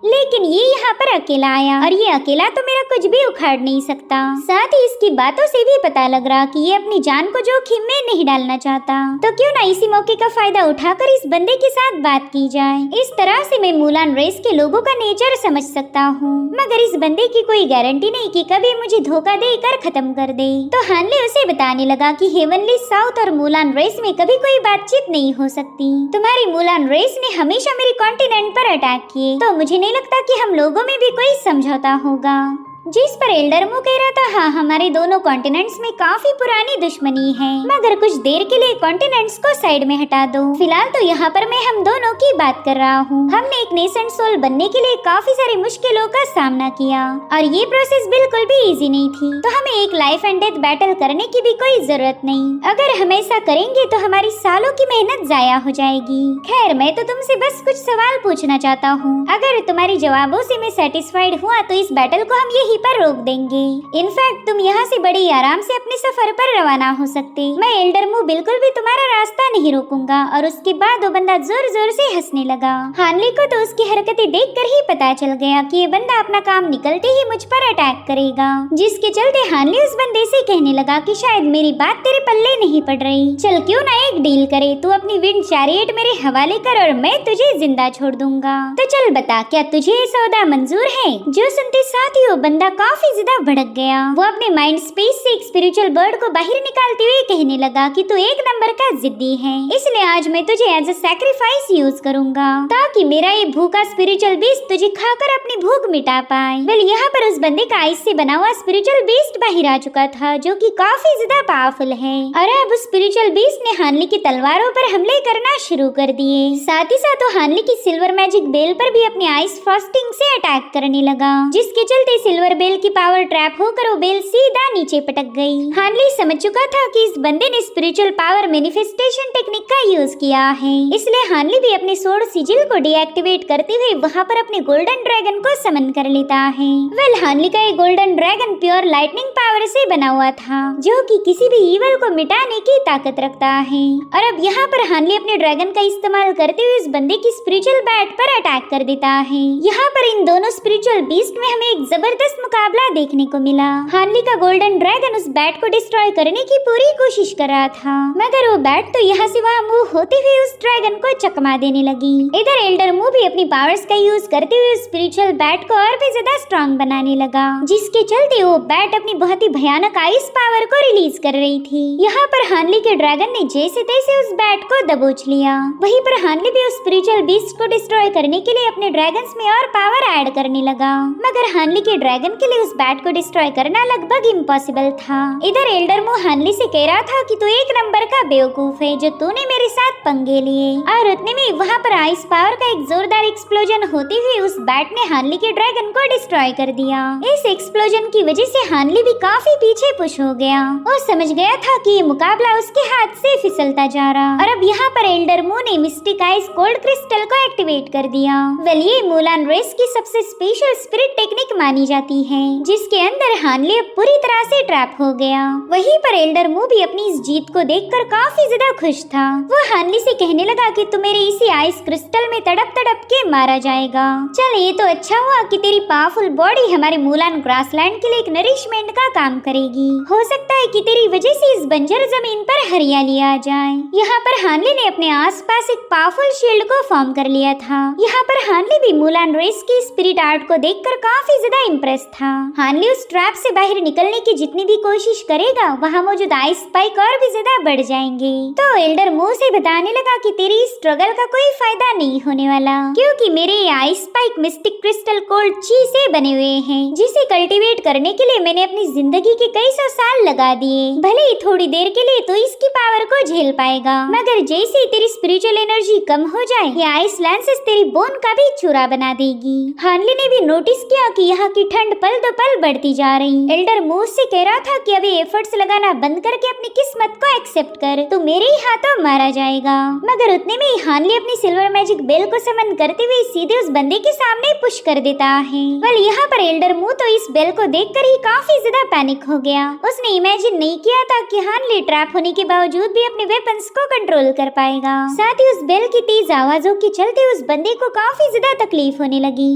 लेकिन ये यहाँ पर अकेला आया और ये अकेला तो मेरा कुछ भी उखाड़ नहीं सकता। साथ ही इसकी बातों से भी पता लग रहा कि ये अपनी जान को जोखिम में नहीं डालना चाहता। तो क्यों ना इसी मौके का फायदा उठाकर इस बंदे के साथ बात की जाए। इस तरह से मैं मूलान रेस के लोगों का नेचर समझ सकता हूँ, मगर इस बंदे की कोई गारंटी नहीं कि कभी मुझे धोखा देकर खत्म कर दे। तो हानले उसे बताने लगा कि हेवनली साउथ और मूलान रेस में कभी कोई बातचीत नहीं हो सकती। तुम्हारी मूलान रेस ने हमेशा मेरे कॉन्टिनेंट पर अटैक किए, तो मुझे नहीं लगता कि हम लोगों में भी कोई समझौता होगा। जिस पर एल्डर मू कह रहा था, हाँ हमारे दोनों कॉन्टिनेंट्स में काफी पुरानी दुश्मनी है, मगर कुछ देर के लिए कॉन्टिनेंट्स को साइड में हटा दो। फिलहाल तो यहाँ पर मैं हम दोनों की बात कर रहा हूँ। हमने एक नेसेंट सोल बनने के लिए काफी सारी मुश्किलों का सामना किया और ये प्रोसेस बिल्कुल भी इजी नहीं थी, तो हमें एक लाइफ एंड डेथ बैटल करने की भी कोई जरूरत नहीं। अगर हम ऐसा करेंगे तो हमारी सालों की मेहनत जाया हो जाएगी। खैर, मैं तो तुमसे बस कुछ सवाल पूछना चाहता हूँ। अगर तुम्हारे जवाबों से मैं सेटिस्फाइड हुआ तो इस बैटल को हम यहीं पर रोक देंगे। इनफैक्ट तुम यहाँ से बड़ी आराम से अपने सफर पर रवाना हो सकते। मैं एल्डर मू बिल्कुल भी तुम्हारा रास्ता नहीं रोकूंगा। और उसके बाद वो बंदा जोर जोर से हंसने लगा। हानली को तो उसकी हरकतें देखकर ही पता चल गया कि ये बंदा अपना काम निकलते ही मुझ पर अटैक करेगा, जिसके चलते हानली उस बंदे से कहने लगा कि शायद मेरी बात तेरे पल्ले नहीं पड़ रही। चल क्यों ना एक डील करे, तू अपनी विंड चैरियट मेरे हवाले कर और मैं तुझे जिंदा छोड़ दूंगा। तो चल बता, क्या तुझे ये सौदा मंजूर है? जो सुनते साथ ही वो बंदा काफी ज्यादा भड़क गया। वो अपने माइंड स्पेस से एक स्पिरिचुअल बर्ड को बाहर निकालते हुए कहने लगा कि तू एक नंबर का जिद्दी है, इसलिए आज मैं तुझे एज अ सैक्रिफाइस यूज करूंगा ताकि मेरा ये भूखा स्पिरिचुअल बीस्ट तुझे खाकर अपनी भूख मिटा पाए। वेल, यहाँ पर उस बंदे का आइस से बना हुआ स्पिरिचुअल बीस्ट बाहर आ चुका था, जो कि काफी ज्यादा पावरफुल है। और अब उस स्पिरिचुअल बीस्ट ने हानली की तलवारों पर हमले करना शुरू कर दिए। साथ ही साथ वो हानली की सिल्वर मैजिक बेल पर भी अपनी आइस फ्रॉस्टिंग से अटैक करने लगा, जिसके चलते सिल्वर बेल की पावर ट्रैप होकर वो बेल सीधा नीचे पटक गई। हानली समझ चुका था कि इस बंदे ने स्पिरिचुअल पावर मैनिफेस्टेशन टेक्निक का यूज किया है, इसलिए हानली भी अपने सोर्ड सिजिल को डीएक्टिवेट करते हुए वहाँ पर अपने गोल्डन ड्रैगन को समन कर लेता है। वेल, हानली का ये golden dragon pure lightning power से बना हुआ था, जो कि किसी भी ईवल को मिटाने की ताकत रखता है। और अब यहाँ पर हानली अपने ड्रैगन का इस्तेमाल करते हुए इस बंदे की स्पिरिचुअल बैट पर अटैक कर देता है। यहाँ पर इन दोनों स्पिरिचुअल बीस्ट में हमें एक जबरदस्त मुकाबला देखने को मिला। हानली का गोल्डन ड्रैगन उस बैट को डिस्ट्रॉय करने की पूरी कोशिश कर रहा था, मगर वो बैट तो यहाँ से वहाँ मूव होते हुए उस ड्रैगन को चकमा देने लगी। इधर एल्डर मू भी अपनी पावर्स का यूज करते हुए उस स्पिरिचुअल बैट को और भी ज्यादा स्ट्रॉन्ग बनाने लगा, जिसके चलते वो बैट अपनी बहुत ही भयानक आइस पावर को रिलीज कर रही थी। यहाँ पर हानली के ड्रैगन ने जैसे तैसे उस बैट को दबोच लिया। वहीं पर हानली भी उस स्पिरिचुअल बीस्ट को डिस्ट्रॉय करने के लिए अपने ड्रैगन्स में और पावर ऐड करने लगा, मगर हानली के ड्रैगन के लिए उस बैट को डिस्ट्रॉय करना लगभग इम्पॉसिबल था। इधर एल्डर मू हानली से कह रहा था कि तू एक नंबर का बेवकूफ है जो तूने मेरे साथ पंगे लिए। और उतने में वहाँ पर आइस पावर का एक जोरदार एक्सप्लोजन होते हुए उस बैट ने हानली के ड्रैगन को डिस्ट्रॉय कर दिया। इस एक्सप्लोजन की वजह से हानली भी काफी पीछे पुश हो गया। वो समझ गया था कि ये मुकाबला उसके हाथ से फिसलता जा रहा। और अब यहाँ पर एल्डर मू ने मिस्टिक आइस कोल्ड क्रिस्टल को एक्टिवेट कर दिया। वेल, ये मूलान रेस की सबसे स्पेशल स्पिरिट टेक्निक मानी जाती होती है, जिसके अंदर हानले पूरी तरह से ट्रैप हो गया। वहीं पर एल्डर मू भी अपनी इस जीत को देखकर काफी ज्यादा खुश था। वो हानली से कहने लगा कि तू मेरे इसी आइस क्रिस्टल में तड़प तड़प के मारा जाएगा। चल ये तो अच्छा हुआ कि तेरी पावरफुल बॉडी हमारे मूलान ग्रासलैंड के लिए एक नरिशमेंट का काम करेगी। हो सकता है कि तेरी वजह से इस बंजर जमीन पर हरियाली आ जाए। यहाँ पर हानली ने अपने आसपास एक पावरफुल शील्ड को फॉर्म कर लिया था। यहाँ पर हानली भी मूलान रेस की स्पिरिट आर्ट को देखकर काफी ज्यादा इम्प्रेस था। हानली उस ट्रैप से बाहर निकलने की जितनी भी कोशिश करेगा वहाँ मौजूद आइस स्पाइक और भी ज्यादा बढ़ जाएंगे। तो एल्डर मू से बताने लगा कि तेरी स्ट्रगल का कोई फायदा नहीं होने वाला, क्योंकि मेरे ये ice spike mistake crystal cold ची से बने हुए हैं, जिसे कल्टीवेट करने के लिए मैंने अपनी जिंदगी के कई सौ साल लगा दिए। भले ही थोड़ी देर के लिए तो इसकी पावर को झेल पाएगा, मगर जैसे ही तेरी स्पिरिचुअल एनर्जी कम हो जाए ये आइस लैंसेस तेरी बोन का भी चूरा बना देगी। हानली ने भी नोटिस किया कि यहाँ की ठंड पल दो पल बढ़ती जा रही। एल्डर मू से कह रहा था कि अभी एफर्ट्स लगाना बंद करके अपनी किस्मत को एक्सेप्ट कर, तो मेरे ही हाथों मारा जाएगा। मगर उतने में ही हानली अपनी सिल्वर मैजिक बेल को समन करते हुए सीधे उस बंदे के सामने पुश कर देता है। वेल यहाँ पर एल्डर मू तो इस बेल को देखकर ही काफी ज्यादा पैनिक हो गया। उसने इमेजिन नहीं किया था कि हानली ट्रैप होने के बावजूद भी अपने वेपन्स को कंट्रोल कर पाएगा। साथ ही उस बेल की तेज आवाजों के चलते उस बंदे को काफी ज्यादा तकलीफ होने लगी,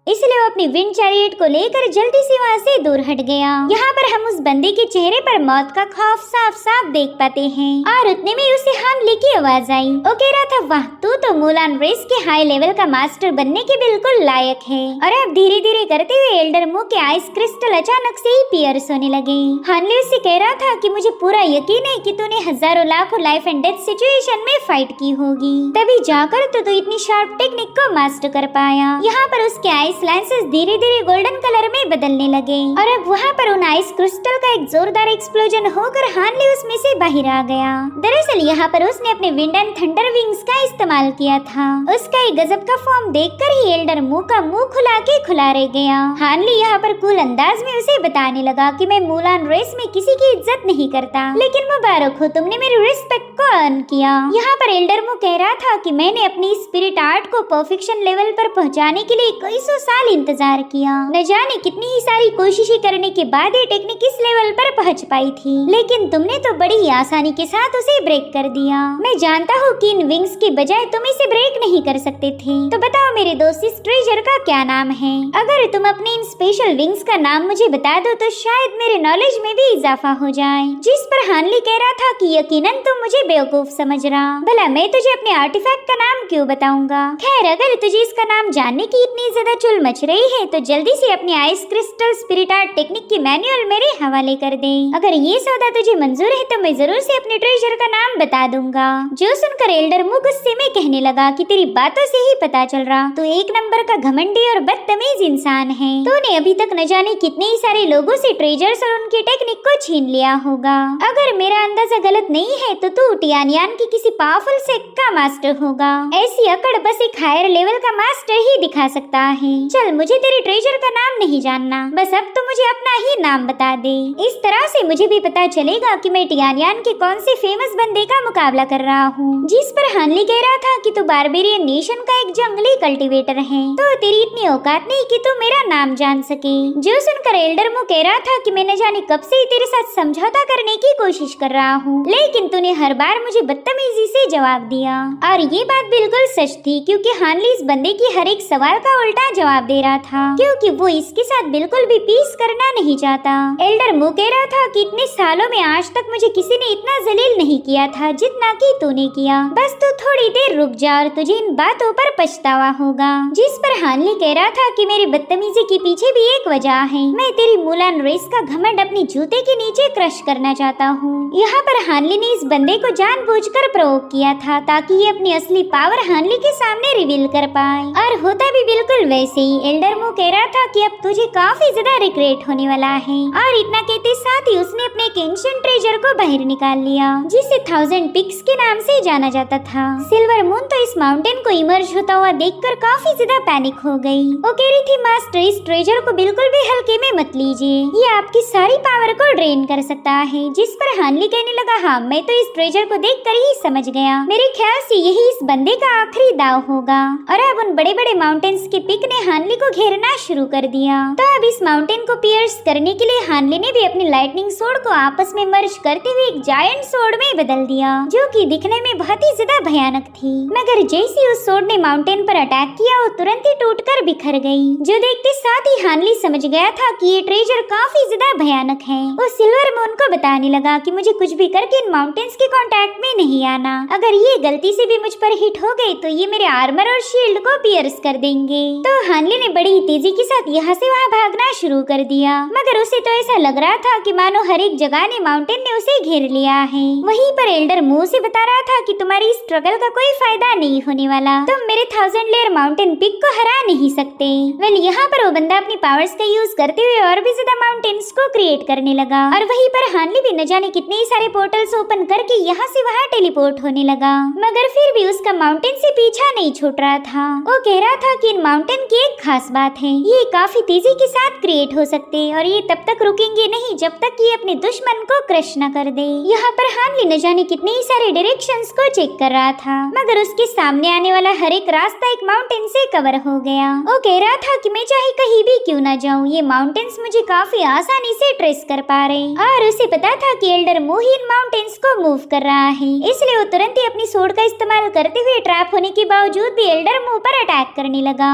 इसलिए वो अपनी विंड चैरियट को लेकर जल्दी से वहाँ से दूर हट गया। यहाँ पर हम उस बंदे के चेहरे पर मौत का खौफ साफ साफ देख पाते हैं। और उतने में उसे हानली की आवाज आई। वो कह रहा था, वाह तू तो मूलान रेस के हाई लेवल का मास्टर बनने के बिल्कुल लायक है। और अब धीरे धीरे करते हुए एल्डर मू के आइस क्रिस्टल अचानक से ही पियर्स होने लगे। हानली उससे कह रहा था कि मुझे पूरा यकीन है कि तूने हजारों लाखों लाइफ एंड डेथ सिचुएशन में फाइट की होगी, तभी जाकर तो तू इतनी शार्प टेक्निक को मास्टर कर पाया। यहाँ पर उसके आइस लैंसेस धीरे धीरे गोल्डन कलर में बदलने लगे और अब वहाँ पर उन आइस क्रिस्टल का एक जोरदार एक्सप्लोजन होकर हानली उसमें से बाहर आ गया। दरअसल यहाँ पर उसने अपने विंड एंड थंडर विंग्स का इस्तेमाल किया था। उसका एक गजब का फॉर्म देखकर ही एल्डर मू का मुंह खुला के खुला रह गया। हानली यहाँ पर कूल अंदाज में उसे बताने लगा कि मैं मूलान रेस में किसी की इज्जत नहीं करता, लेकिन मुबारक हो तुमने मेरी रिस्पेक्ट को अर्न किया। यहाँ पर एल्डर मू कह रहा था कि मैंने अपनी स्पिरिट आर्ट को परफेक्शन लेवल पर पहुँचाने के लिए कई सौ साल इंतजार किया। न जाने कितनी ही सारी कोशिशें करने के बाद ये टेक्निक इस लेवल पर पहुंच पाई थी, लेकिन तुमने तो बड़ी आसानी के साथ उसे ब्रेक कर दिया। मैं जानता हूँ कि इन विंग्स के बजाय तुम इसे ब्रेक नहीं कर सकते थे। तो बताओ मेरे दोस्त इस ट्रेजर का क्या नाम है? अगर तुम अपने इन स्पेशल विंग्स का नाम मुझे बता दो तो शायद मेरे नॉलेज में भी इजाफा हो जाए। जिस पर हानली कह रहा था कि यकीनन तुम मुझे बेवकूफ समझ रहा, भला मैं तुझे अपने आर्टिफैक्ट का नाम क्यों बताऊंगा। खैर अगर तुझे इसका नाम जानने की इतनी ज्यादा चुल मच रही है तो जल्दी से अपनी ice crystal spirit art technique की मैनुअल मेरे हवाले कर दे। अगर ये सौदा तुझे मंजूर है तो मैं जरूर से अपने ट्रेजर का नाम बता दूंगा। जो सुनकर एल्डर मू गुस्से में कहने लगा कि तेरी बातों से ही पता चल रहा तो एक नंबर का घमंडी और बदतमीज इंसान है। तूने अभी तक न जाने कितने ही सारे लोगों से ट्रेजर्स और उनकी टेक्निक को छीन लिया होगा। अगर मेरा अंदाजा गलत नहीं है तो तू टियानियान की किसी पावरफुल सेक्ट का मास्टर होगा। ऐसी अकड़ बस एक हायर लेवल का मास्टर ही दिखा सकता है। चल मुझे तेरे ट्रेजर का नाम नहीं जानना, बस अब तो मुझे अपना ही नाम बता दे। इस तरह से मुझे भी पता चलेगा कि मैं टियानियान के कौन से फेमस बंदे का मुकाबला कर रहा हूँ। जिस पर हानली कह रहा था कि तू बारबेरियन नेशन का एक जंगली कल्टीवेटर है, तो तेरी इतनी औकात नहीं कि तू मेरा नाम जान सके। जो सुनकर एल्डर मू कह रहा था कि मैं न जाने कब से ही तेरे साथ समझौता करने की कोशिश कर रहा हूँ, लेकिन तूने हर बार मुझे बदतमीजी से जवाब दिया। और ये बात बिल्कुल सच थी, क्योंकि हानली इस बंदे की हर एक सवाल का उल्टा जवाब दे रहा था, क्योंकि वो इसके साथ बिल्कुल भी पीस करना नहीं चाहता। एल्डर मू कह रहा था कि इतने सालों में आज तक मुझे किसी ने इतना जलील नहीं किया था जितना कि तूने किया। बस तू थोड़ी देर रुक जा और तुझे इन बातों पर पछतावा होगा। जिस पर हानली कह रहा था कि मेरी बदतमीजी के पीछे भी एक वजह है, मैं तेरी मूलान रेस का घमंड अपनी जूते के नीचे क्रश करना चाहता हूँ। यहाँ पर हानली ने इस बंदे को जानबूझकर प्रोवोक किया था ताकि ये अपनी असली पावर हानली के सामने रिवील कर पाए, और होता भी बिल्कुल वैसे ही। एल्डर मू कह रहा था कि अब तुझे काफी ज्यादा रिग्रेट होने वाला है, और इतना कहते साथ ही उसने अपने एक एंशिएंट ट्रेजर को बाहर निकाल लिया, जिसे 1000 पिक्स के नाम से जाना जाता था। सिल्वर मून तो इस माउंटेन को इमर्ज होता हुआ देखकर काफी ज्यादा पैनिक हो गई। वो कह रही थी, मास्टर इस ट्रेजर को बिल्कुल भी हल्के में मत लीजिए, ये आपकी सारी पावर को ड्रेन कर सकता है। जिस पर हानली कहने लगा, हाँ मैं तो इस ट्रेजर को देखकर ही समझ गया, मेरे ख्याल से यही इस बंदे का आखिरी दाव होगा। और अब उन बड़े बड़े माउंटेन्स के पिक ने हानली को घेरना शुरू कर दिया। तो अब इस माउंटेन को पियर्स करने के लिए हानली ने भी अपनी लाइटनिंग सोर्ड को आपस में मर्ज करते हुए एक जायंट सोर्ड में बदल दिया, जो कि दिखने में बहुत ही ज्यादा भयानक थी। मगर जैसे उस सोर्ड ने माउंटेन पर अटैक किया, वो तुरंत ही टूटकर बिखर गई, जो देखते साथ ही हानली समझ गया था कि ये ट्रेजर काफी ज्यादा भयानक है। वो सिल्वर मून को बताने लगा कि मुझे कुछ भी करके इन माउंटेन्स के कांटेक्ट में नहीं आना। अगर ये गलती से भी मुझ पर हिट हो गए तो ये मेरे आर्मर और शील्ड को पियर्स कर देंगे। तो हानली ने बड़ी ही तेजी के साथ यहाँ से वहाँ भागना शुरू कर दिया, मगर उसे तो ऐसा लग रहा था कि मानो हर एक जगह ने माउंटेन ने उसे घेर लिया है। वहीं पर एल्डर मुंह से बता रहा था कि तुम्हारी स्ट्रगल का कोई फायदा नहीं होने वाला, तुम मेरे 1000 लेयर माउंटेन पिक को हरा नहीं सकते। वेल यहाँ पर वो बंदा अपनी पावर्स का यूज करते हुए और भी ज्यादा माउंटेन्स को क्रिएट करने लगा, और वहीं पर हानली भी न जाने कितने सारे पोर्टल्स ओपन करके यहाँ से वहाँ टेलीपोर्ट होने लगा। मगर फिर भी उसका माउंटेन से पीछा नहीं छूट रहा था। वो कह रहा था कि इन माउंटेन की एक खास बात है, ये काफी तेजी के साथ क्रिएट हो सकते हैं और ये तब तक रुकेंगे नहीं जब तक ये अपने दुश्मन को क्रश न कर दे। यहाँ पर हानली न जाने कितने ही सारे डायरेक्शंस को चेक कर रहा था, मगर उसके सामने आने वाला हर एक रास्ता एक माउंटेन से कवर हो गया। वो कह रहा था कि मैं चाहे कहीं भी क्यों न जाऊँ, ये माउंटेन्स मुझे काफी आसानी से ट्रेस कर पा रहे, और उसे पता था कि एल्डर मुंह ही इन माउंटेन्स को मूव कर रहा है, इसलिए वो तुरंत ही अपनी सोर्ड का इस्तेमाल करते हुए ट्रैप होने के बावजूद भी एल्डर मुंह पर अटैक करने लगा।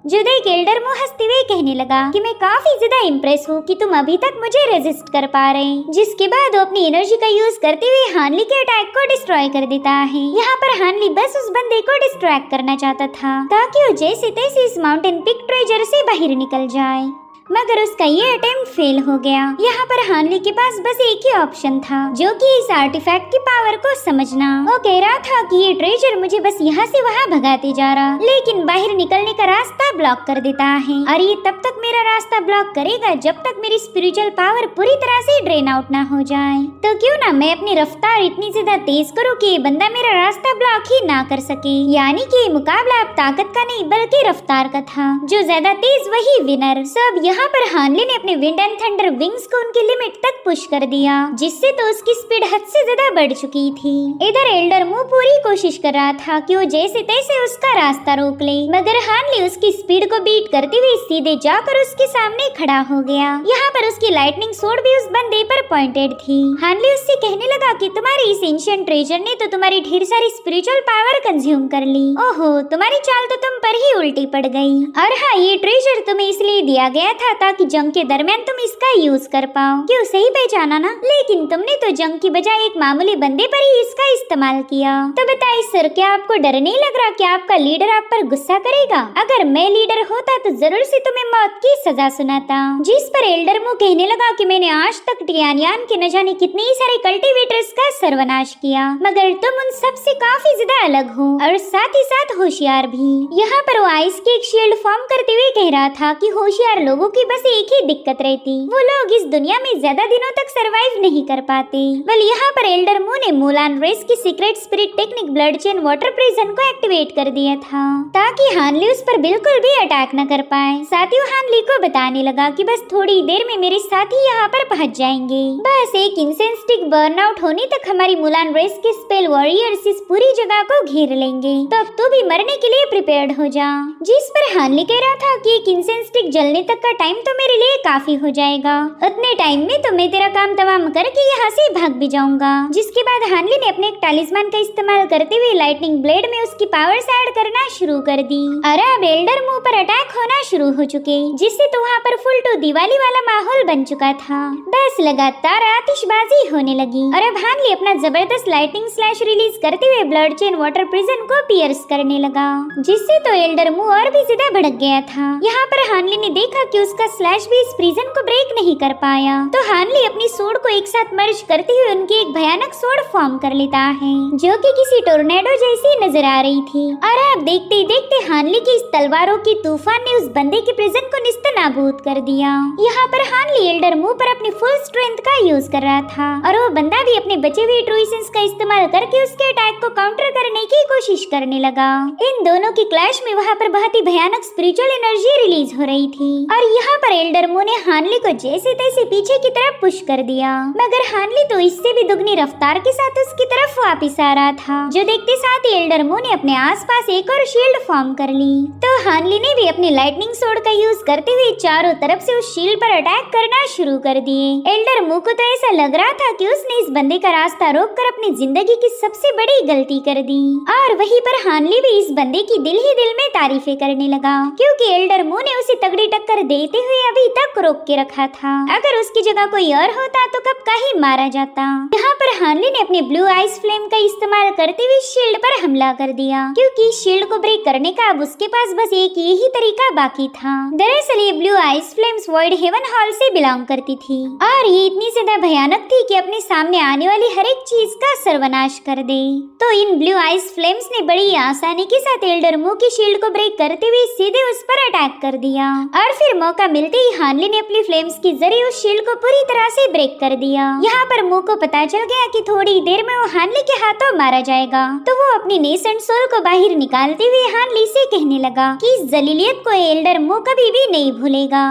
जो देख एल्डर मुंह हंसते हुए कहने लगा कि मैं काफी ज्यादा इम्प्रेस हूँ कि तुम अभी तक मुझे रेजिस्ट कर पा रहे हैं। जिसके बाद वो अपनी एनर्जी का यूज करते हुए हानली के अटैक को डिस्ट्रॉय कर देता है। यहाँ पर हानली बस उस बंदे को डिस्ट्रैक्ट करना चाहता था ताकि वो जैसे तैसे इस माउंटेन पिक ट्रेजर से बाहर निकल जाए, मगर उसका ये अटेम्प्ट फेल हो गया। यहाँ पर हानली के पास बस एक ही ऑप्शन था, जो कि इस आर्टिफैक्ट की पावर को समझना। वो कह रहा था कि ये ट्रेजर मुझे बस यहाँ से वहाँ भगाते जा रहा, लेकिन बाहर निकलने का रास्ता ब्लॉक कर देता है, और ये तब तक मेरा रास्ता ब्लॉक करेगा जब तक मेरी स्पिरिचुअल पावर पूरी तरह से ड्रेन आउट ना हो जाए। तो क्यों ना मैं अपनी रफ्तार इतनी ज्यादा तेज करूँ कि ये बंदा मेरा रास्ता ब्लॉक ही ना कर सके। यानी कि मुकाबला अब ताकत का नहीं बल्कि रफ्तार का था, जो ज्यादा तेज वही विनर। सब यहाँ पर हानली ने अपने विंड एंड थंडर विंग्स को उनकी लिमिट तक पुश कर दिया, जिससे तो उसकी स्पीड हद से ज्यादा बढ़ चुकी थी। इधर एल्डर मुंह पूरी कोशिश कर रहा था कि वो जैसे तैसे उसका रास्ता रोक ले, मगर हानली उसकी स्पीड को बीट करते हुए सीधे जाकर उसके सामने खड़ा हो गया। यहाँ पर उसकी लाइटनिंग सोर्ड भी उस बंदे पर पॉइंटेड थी। हानली उससे कहने लगा कि तुम्हारी इस एंशिएंट ट्रेजर ने तो तुम्हारी ढेर सारी स्पिरिचुअल पावर कंज्यूम कर ली। ओहो, तुम्हारी चाल तो तुम पर ही उल्टी पड़ गई। और हाँ, ये ट्रेजर तुम्हें इसलिए दिया गया था ताकि जंग के दरमियान तुम इसका यूज कर पाओ। क्यों, सही पहचाना ना? लेकिन तुमने तो जंग की बजाय एक मामूली बंदे पर ही इसका इस्तेमाल किया। तो बताइए सर, क्या आपको डर नहीं लग रहा कि आपका लीडर आप पर गुस्सा करेगा? अगर मैं लीडर होता तो जरूर से तुम्हें मौत की सजा सुनाता। जिस पर एल्डर मुंह कहने लगा कि मैंने आज तक टियानियान के न जाने कितने ही सारे कल्टीवेटर्स का सर्वनाश किया, मगर तुम उन सब से काफी ज्यादा अलग हो और साथ ही साथ होशियार भी। यहाँ पर वो आइस की एक शील्ड फॉर्म करते हुए कह रहा था कि होशियार लोगों की बस एक ही दिक्कत रहती, वो लोग इस दुनिया में ज्यादा दिनों तक सरवाइव नहीं कर पाते। वेल यहाँ पर एल्डर मुंह ने मुलान रेस की secret spirit technique blood chain water prison को एक्टिवेट कर दिया था, ताकि हानली उस पर बिल्कुल भी अटैक न कर पाए। साथ ही हानली को बताने लगा कि बस थोड़ी देर में मेरे साथी यहाँ पर पहुँच जाएंगे, बस एक इंसेंस स्टिक बर्न आउट होने तक हमारी मुलान रेस के स्पेल वॉरियर्स इस पूरी जगह को घेर लेंगे, तो अब तू भी मरने के लिए प्रिपेयर्ड हो जा। जिस पर हानली कह रहा था कि एक इंसेंस स्टिक जलने तक का टाइम तो मेरे लिए काफी हो जाएगा, उतने टाइम में तो मैं तेरा काम तमाम करके यहाँ से भाग भी जाऊंगा। जिसके बाद हानली ने अपने एक टालिस्मान का इस्तेमाल करते हुए लाइटनिंग ब्लेड में उसकी पावर्स ऐड करना शुरू कर दी, और अब एल्डर मुंह पर अटैक होना शुरू हो चुके, जिससे तो वहाँ पर फुल टू दिवाली वाला माहौल बन चुका था। बस लगातार आतिशबाजी होने लगी, और अब हानली अपना जबरदस्त लाइटनिंग स्लैश रिलीज करते हुए ब्लड चेन वाटर प्रिजन को पियर्स करने लगा, जिससे तो एल्डर मुंह और भी ज्यादा भड़क गया था। यहाँ पर हानली ने देखा कि उसका स्लैश भी इस प्रिजन को ब्रेक नहीं कर पाया, तो हानली अपनी सोर्ड को एक साथ मर्ज करते हुए उनकी एक भयानक सोर्ड फॉर्म कर लेता है, जो कि किसी टोर्नेडो जैसी नजर आ रही थी। और अब देखते ही देखते हानली की इस तलवारों की तूफान ने उस बंदे के प्रिजन को निस्तनाबूद कर दिया। यहाँ पर हानली एल्डर मुंह पर अपनी फुल स्ट्रेंथ का यूज कर रहा था, और वो बंदा भी अपने बचे हुए ट्रू एसेंस का इस्तेमाल करके उसके अटैक को काउंटर करने की कोशिश करने लगा। इन दोनों की क्लैश में वहाँ पर बहुत ही भयानक स्पिरिचुअल एनर्जी रिलीज हो रही थी, और यहाँ पर एल्डर मुंह ने हानली को जैसे तैसे से पीछे की तरफ पुश कर दिया, मगर हानली तो इससे भी दुगनी रफ्तार के साथ उसकी तरफ वापिस आ रहा था, जो देखते साथ ही एल्डर मू ने अपने आसपास एक और शील्ड फॉर्म कर ली। तो हानली ने भी अपनी लाइटनिंग सोर्ड का यूज करते हुए चारों तरफ से उस शील्ड पर अटैक करना शुरू कर दिए। एल्डर मू को तो ऐसा लग रहा था कि उसने इस बंदे का रास्ता रोककर अपनी जिंदगी की सबसे बड़ी गलती कर दी। और वहीं पर हानली भी इस बंदे की दिल ही दिल में तारीफें करने लगा, क्योंकि एल्डर मू ने उसे तगड़ी टक्कर देते हुए अभी तक रोक के रखा था। अगर उसकी जगह कोई और होता तो कब का ही मारा जाता। यहाँ पर हानली ने अपने ब्लू आइस फ्लेम का इस्तेमाल करते हुए शील्ड पर हमला कर दिया, क्योंकि शील्ड को ब्रेक करने का अब उसके पास बस एक यही तरीका बाकी था। दरअसल ये blue ice flames void heaven hall से बिलोंग करती थी और ये इतनी ज्यादा भयानक थी कि अपने सामने आने वाली हर एक चीज का सर्वनाश कर दे। तो इन ब्लू आइस फ्लेम्स ने बड़ी आसानी के साथ एल्डर मू की शील्ड को ब्रेक करते हुए सीधे उस पर अटैक कर दिया और फिर मौका मिलते ही हानली ने अपनी फ्लेम्स के जरिए उस शील्ड को पूरी तरह से ब्रेक कर दिया। यहाँ पर मू को पता चल गया कि थोड़ी देर में वो हानली के हाथों मारा जाएगा, तो वो अपनी नेसेंट सोल को बाहर निकालते हुए हानली से कहने लगा कि इस जलीलियत को एल्डर मू कभी भी नहीं भूलेगा।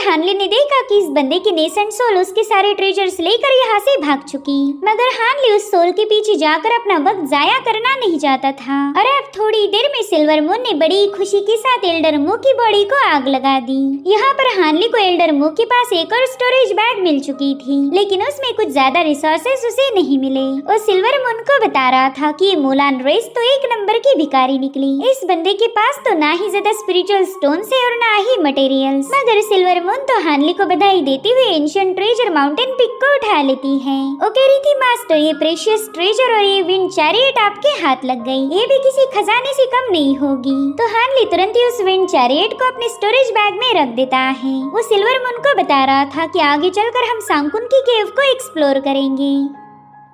हानली ने देखा कि इस बंदे की नेसेंट सोल उसके सारे ट्रेजर्स लेकर यहाँ से भाग चुकी, मगर हानली उस सोल के पीछे जाकर अपना वक्त जाया करना नहीं चाहता था। और अब थोड़ी देर में सिल्वर मून ने बड़ी खुशी के साथ एल्डर मू की बॉडी को आग लगा दी। यहाँ पर हानली को एल्डर मू के पास एक और स्टोरेज बैग मिल चुकी थी, लेकिन उसमें कुछ ज्यादा रिसोर्सेस उसे नहीं मिले। वो सिल्वर मून को बता रहा था कि मुलान रेस तो एक नंबर की भिखारी निकली। इस बंदे के पास तो ना ही ज्यादा स्पिरिचुअल स्टोन है और ना ही मटेरियल्स। मगर सिल्वर मून तो हानली को बधाई देती हुए एंशिएंट ट्रेजर माउंटेन पिक को उठा लेती है। वो कह रही थी मास्टर ये प्रेशियस ट्रेजर और ये विंड चैरियट आपके हाथ लग गई, ये भी किसी खजाने से कम नहीं होगी। तो हानली तुरंत ही उस विंड चैरियट को अपने स्टोरेज बैग में रख देता है। वो सिल्वर मून को बता रहा था कि आगे चलकर हम सांकुन की केव को एक्सप्लोर करेंगे।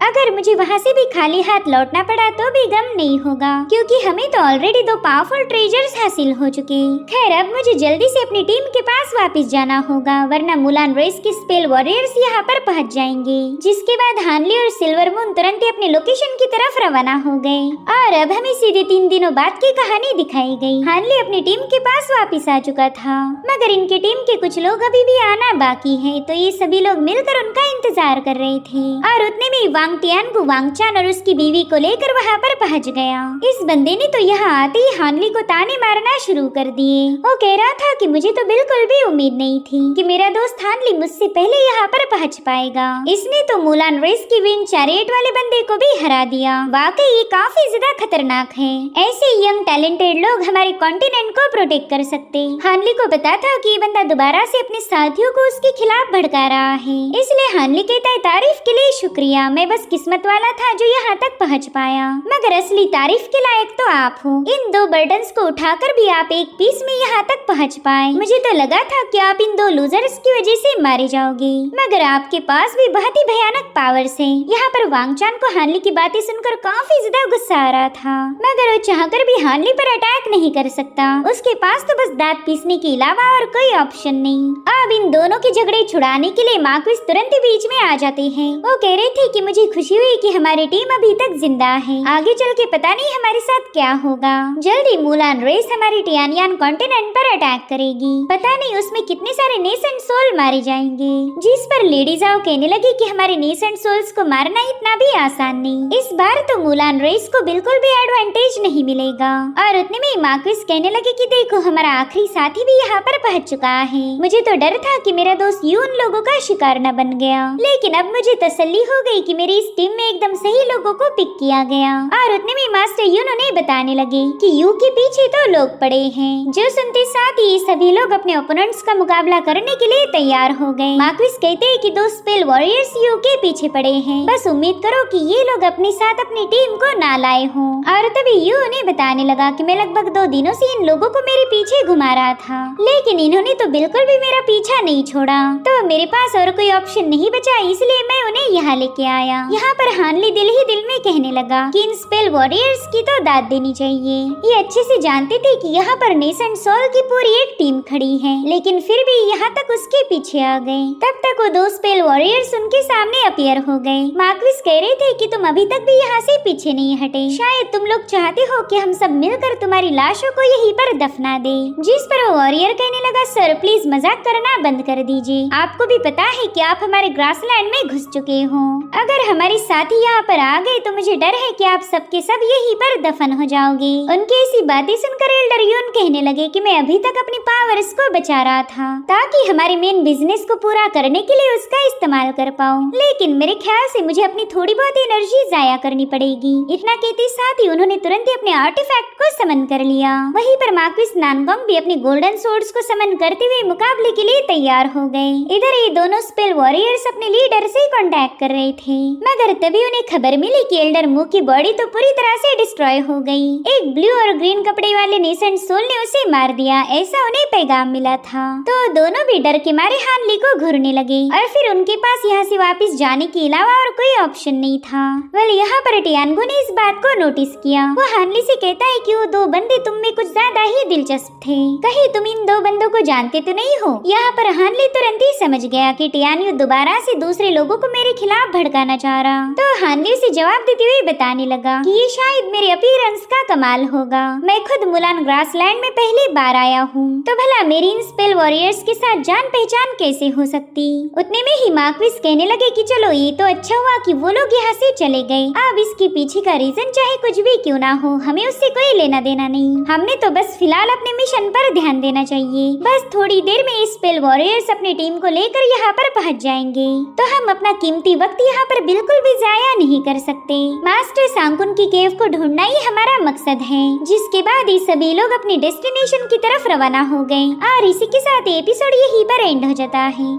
अगर मुझे वहाँ से भी खाली हाथ लौटना पड़ा तो भी गम नहीं होगा, क्योंकि हमें तो ऑलरेडी 2 पावरफुल ट्रेजर्स हासिल हो चुके। खैर अब मुझे जल्दी से अपनी टीम के पास वापस जाना होगा, वरना मुलान रेस के स्पेल वॉरियर्स यहाँ पर पहुँच जाएंगे। जिसके बाद हानली और सिल्वर मून तुरंत ही अपने लोकेशन की तरफ रवाना हो गए और अब हमें सीधे 3 दिनों बाद की कहानी दिखाई गई। हानली अपनी टीम के पास वापिस आ चुका था, मगर इनके टीम के कुछ लोग अभी भी आना बाकी है, तो ये सभी लोग मिलकर उनका इंतजार कर रहे थे। और उतने में टियानगु वांगचान और उसकी बीवी को लेकर वहाँ पर पहुँच गया। इस बंदे ने तो यहाँ आते ही हानली को ताने मारना शुरू कर दिए। वो कह रहा था कि मुझे तो बिल्कुल भी उम्मीद नहीं थी कि मेरा दोस्त हानली मुझसे पहले यहाँ पर पहुँच पाएगा। इसने तो मुलान रेस की विंड चैरियट वाले बंदे को भी हरा दिया। वाकई ये काफी ज्यादा खतरनाक है। ऐसे यंग टैलेंटेड लोग हमारे कॉन्टिनेंट को प्रोटेक्ट कर सकते। हानली को पता था कि ये बंदा दोबारा से अपने साथियों को उसके खिलाफ भड़का रहा है, इसलिए हानली कहता है तारीफ के लिए शुक्रिया, मैं बस किस्मत वाला था जो यहाँ तक पहुँच पाया, मगर असली तारीफ के लायक तो आप हो। इन 2 बर्डन्स को उठाकर भी आप एक पीस में यहाँ तक पहुँच पाए। मुझे तो लगा था कि आप इन 2 लूजर्स की वजह से मारे जाओगे, मगर आपके पास भी बहुत ही भयानक पावर्स हैं। यहाँ पर वांगचान को हानली की बातें सुनकर काफी ज्यादा गुस्सा आ रहा था, मगर वो चाहकर भी हानली पर अटैक नहीं कर सकता। उसके पास तो बस दांत पीसने के अलावा और कोई ऑप्शन नहीं। अब इन दोनों के झगड़े छुड़ाने के लिए मार्क्विस तुरंत ही बीच में आ जाते हैं। वो कह रहे थे कि मुझे खुशी हुई कि हमारी टीम अभी तक जिंदा है, आगे चल के पता नहीं हमारे साथ क्या होगा। जल्दी मुलान रेस हमारी टियानियान कॉन्टिनेंट पर अटैक करेगी, पता नहीं उसमें कितने सारे नेसेंट सोल मारे जाएंगे। जिस पर लेडी जाओ कहने लगी कि हमारे नेसेंट सोल्स को मारना इतना भी आसान नहीं, इस बार तो मुलान रेस को बिल्कुल भी एडवांटेज नहीं मिलेगा। और उतने में मार्क्विस कहने लगे कि देखो हमारा आखिरी साथी भी यहाँ पर पहुँच चुका है। मुझे तो डर था कि मेरा दोस्त यू उन लोगों का शिकार न बन गया, लेकिन अब मुझे तसल्ली हो गई कि मेरी इस टीम में एकदम सही लोगों को पिक किया गया। और उतने में मास्टर यूनो ने बताने लगे कि यू के पीछे तो लोग पड़े हैं। जो सुनते साथ ही सभी लोग अपने ओपोनेंट्स का मुकाबला करने के लिए तैयार हो गए। मार्क्विस कहते हैं कि 2 स्पेल वॉरियर्स यू के पीछे पड़े हैं, बस उम्मीद करो कि ये लोग अपने साथ अपनी टीम को ना लाए हों। और तभी यू उन्हें बताने लगा कि मैं लगभग 2 दिनों से इन लोगों को मेरे पीछे घुमा रहा था, लेकिन इन्होंने तो बिल्कुल भी मेरा पीछा नहीं छोड़ा, तो मेरे पास और कोई ऑप्शन नहीं बचा, इसलिए मैं उन्हें यहाँ लेके आया। यहाँ पर हानली दिल ही दिल में कहने लगा कि इन स्पेल वॉरियर्स की तो दाद देनी चाहिए। ये अच्छे से जानते थे कि यहाँ पर नेसेंट सोल की पूरी एक टीम खड़ी है, लेकिन फिर भी यहाँ तक उसके पीछे आ गए। तब तक वो दो स्पेल वॉरियर्स उनके सामने अपीयर हो गए। मार्क्विस कह रहे थे कि तुम अभी तक भी यहाँ से पीछे नहीं हटे। शायद तुम लोग चाहते हो कि हम सब मिलकर तुम्हारी लाशों को यहीं पर दफना दे। जिस पर वो वॉरियर कहने लगा, सर प्लीज मजाक करना बंद कर दीजिए। आपको भी पता है कि आप हमारे ग्रासलैंड में घुस चुके हो। अगर हमारे साथी यहाँ पर आ गए तो मुझे डर है कि आप सबके सब यहीं पर दफन हो जाओगे। उनकी ऐसी बातें सुनकर एल्डर यून कहने लगे कि मैं अभी तक अपनी पावर्स को बचा रहा था ताकि हमारे मेन बिजनेस को पूरा करने के लिए उसका इस्तेमाल कर पाऊँ, लेकिन मेरे ख्याल से मुझे अपनी थोड़ी बहुत एनर्जी जाया करनी पड़ेगी। इतना कहते साथ ही उन्होंने तुरंत ही अपने आर्टिफैक्ट को समन कर लिया। वहीं पर मार्क्विस नानगोंग भी अपने गोल्डन सोर्ड्स को समन करते हुए मुकाबले के लिए तैयार हो गए। इधर ये दोनों स्पेल वॉरियर्स अपने लीडर से कांटेक्ट कर रहे थे, मगर तभी उन्हें खबर मिली कि एल्डर मू की बॉडी तो पूरी तरह से डिस्ट्रॉय हो गई। एक ब्लू और ग्रीन कपड़े वाले नेसेंट सोल ने उसे मार दिया, ऐसा उन्हें पैगाम मिला था। तो दोनों भी डर के मारे हानली को घूरने लगे और फिर उनके पास यहाँ से वापस जाने के अलावा और कोई ऑप्शन नहीं था। वेल यहाँ पर टियानगो ने इस बात को नोटिस किया। वो हानली से कहता है कि वो दो बंदे तुम में कुछ ज्यादा ही दिलचस्प थे। कहीं तुम इन दो बंदों को जानते तो नहीं हो? यहाँ पर हानली तुरंत ही समझ गया कि टियानियो दोबारा से दूसरे लोगों को मेरे खिलाफ भड़काना चाह रहा। तो हानली उसे जवाब देते हुए बताने लगा कि ये शायद मेरे अपीयरेंस का कमाल होगा। मैं खुद मुलान ग्रासलैंड में पहली बार आया हूँ, तो भला मेरी इन स्पेल वॉरियर्स के साथ जान पहचान कैसे हो सकती? उतने में ही मार्क्विस कहने लगे कि चलो ये तो अच्छा हुआ कि वो लोग यहाँ से चले गए। अब इसके पीछे का रीजन चाहे कुछ भी क्यों ना हो, हमें उससे कोई लेना देना नहीं। हमने तो बस फिलहाल अपने मिशन पर ध्यान देना चाहिए। बस थोड़ी देर में स्पेल वॉरियर्स अपनी टीम को लेकर यहाँ पर पहुँच जाएंगे, तो हम अपना कीमती वक्त यहाँ पर बिल्कुल भी जाया नहीं कर सकते। मास्टर सांकुन की केव को ढूंढना ही हमारा मकसद है। जिसके बाद ये सभी लोग अपनी डेस्टिनेशन की तरफ रवाना हो गए और इसी के साथ एपिसोड यहीं पर एंड हो जाता है।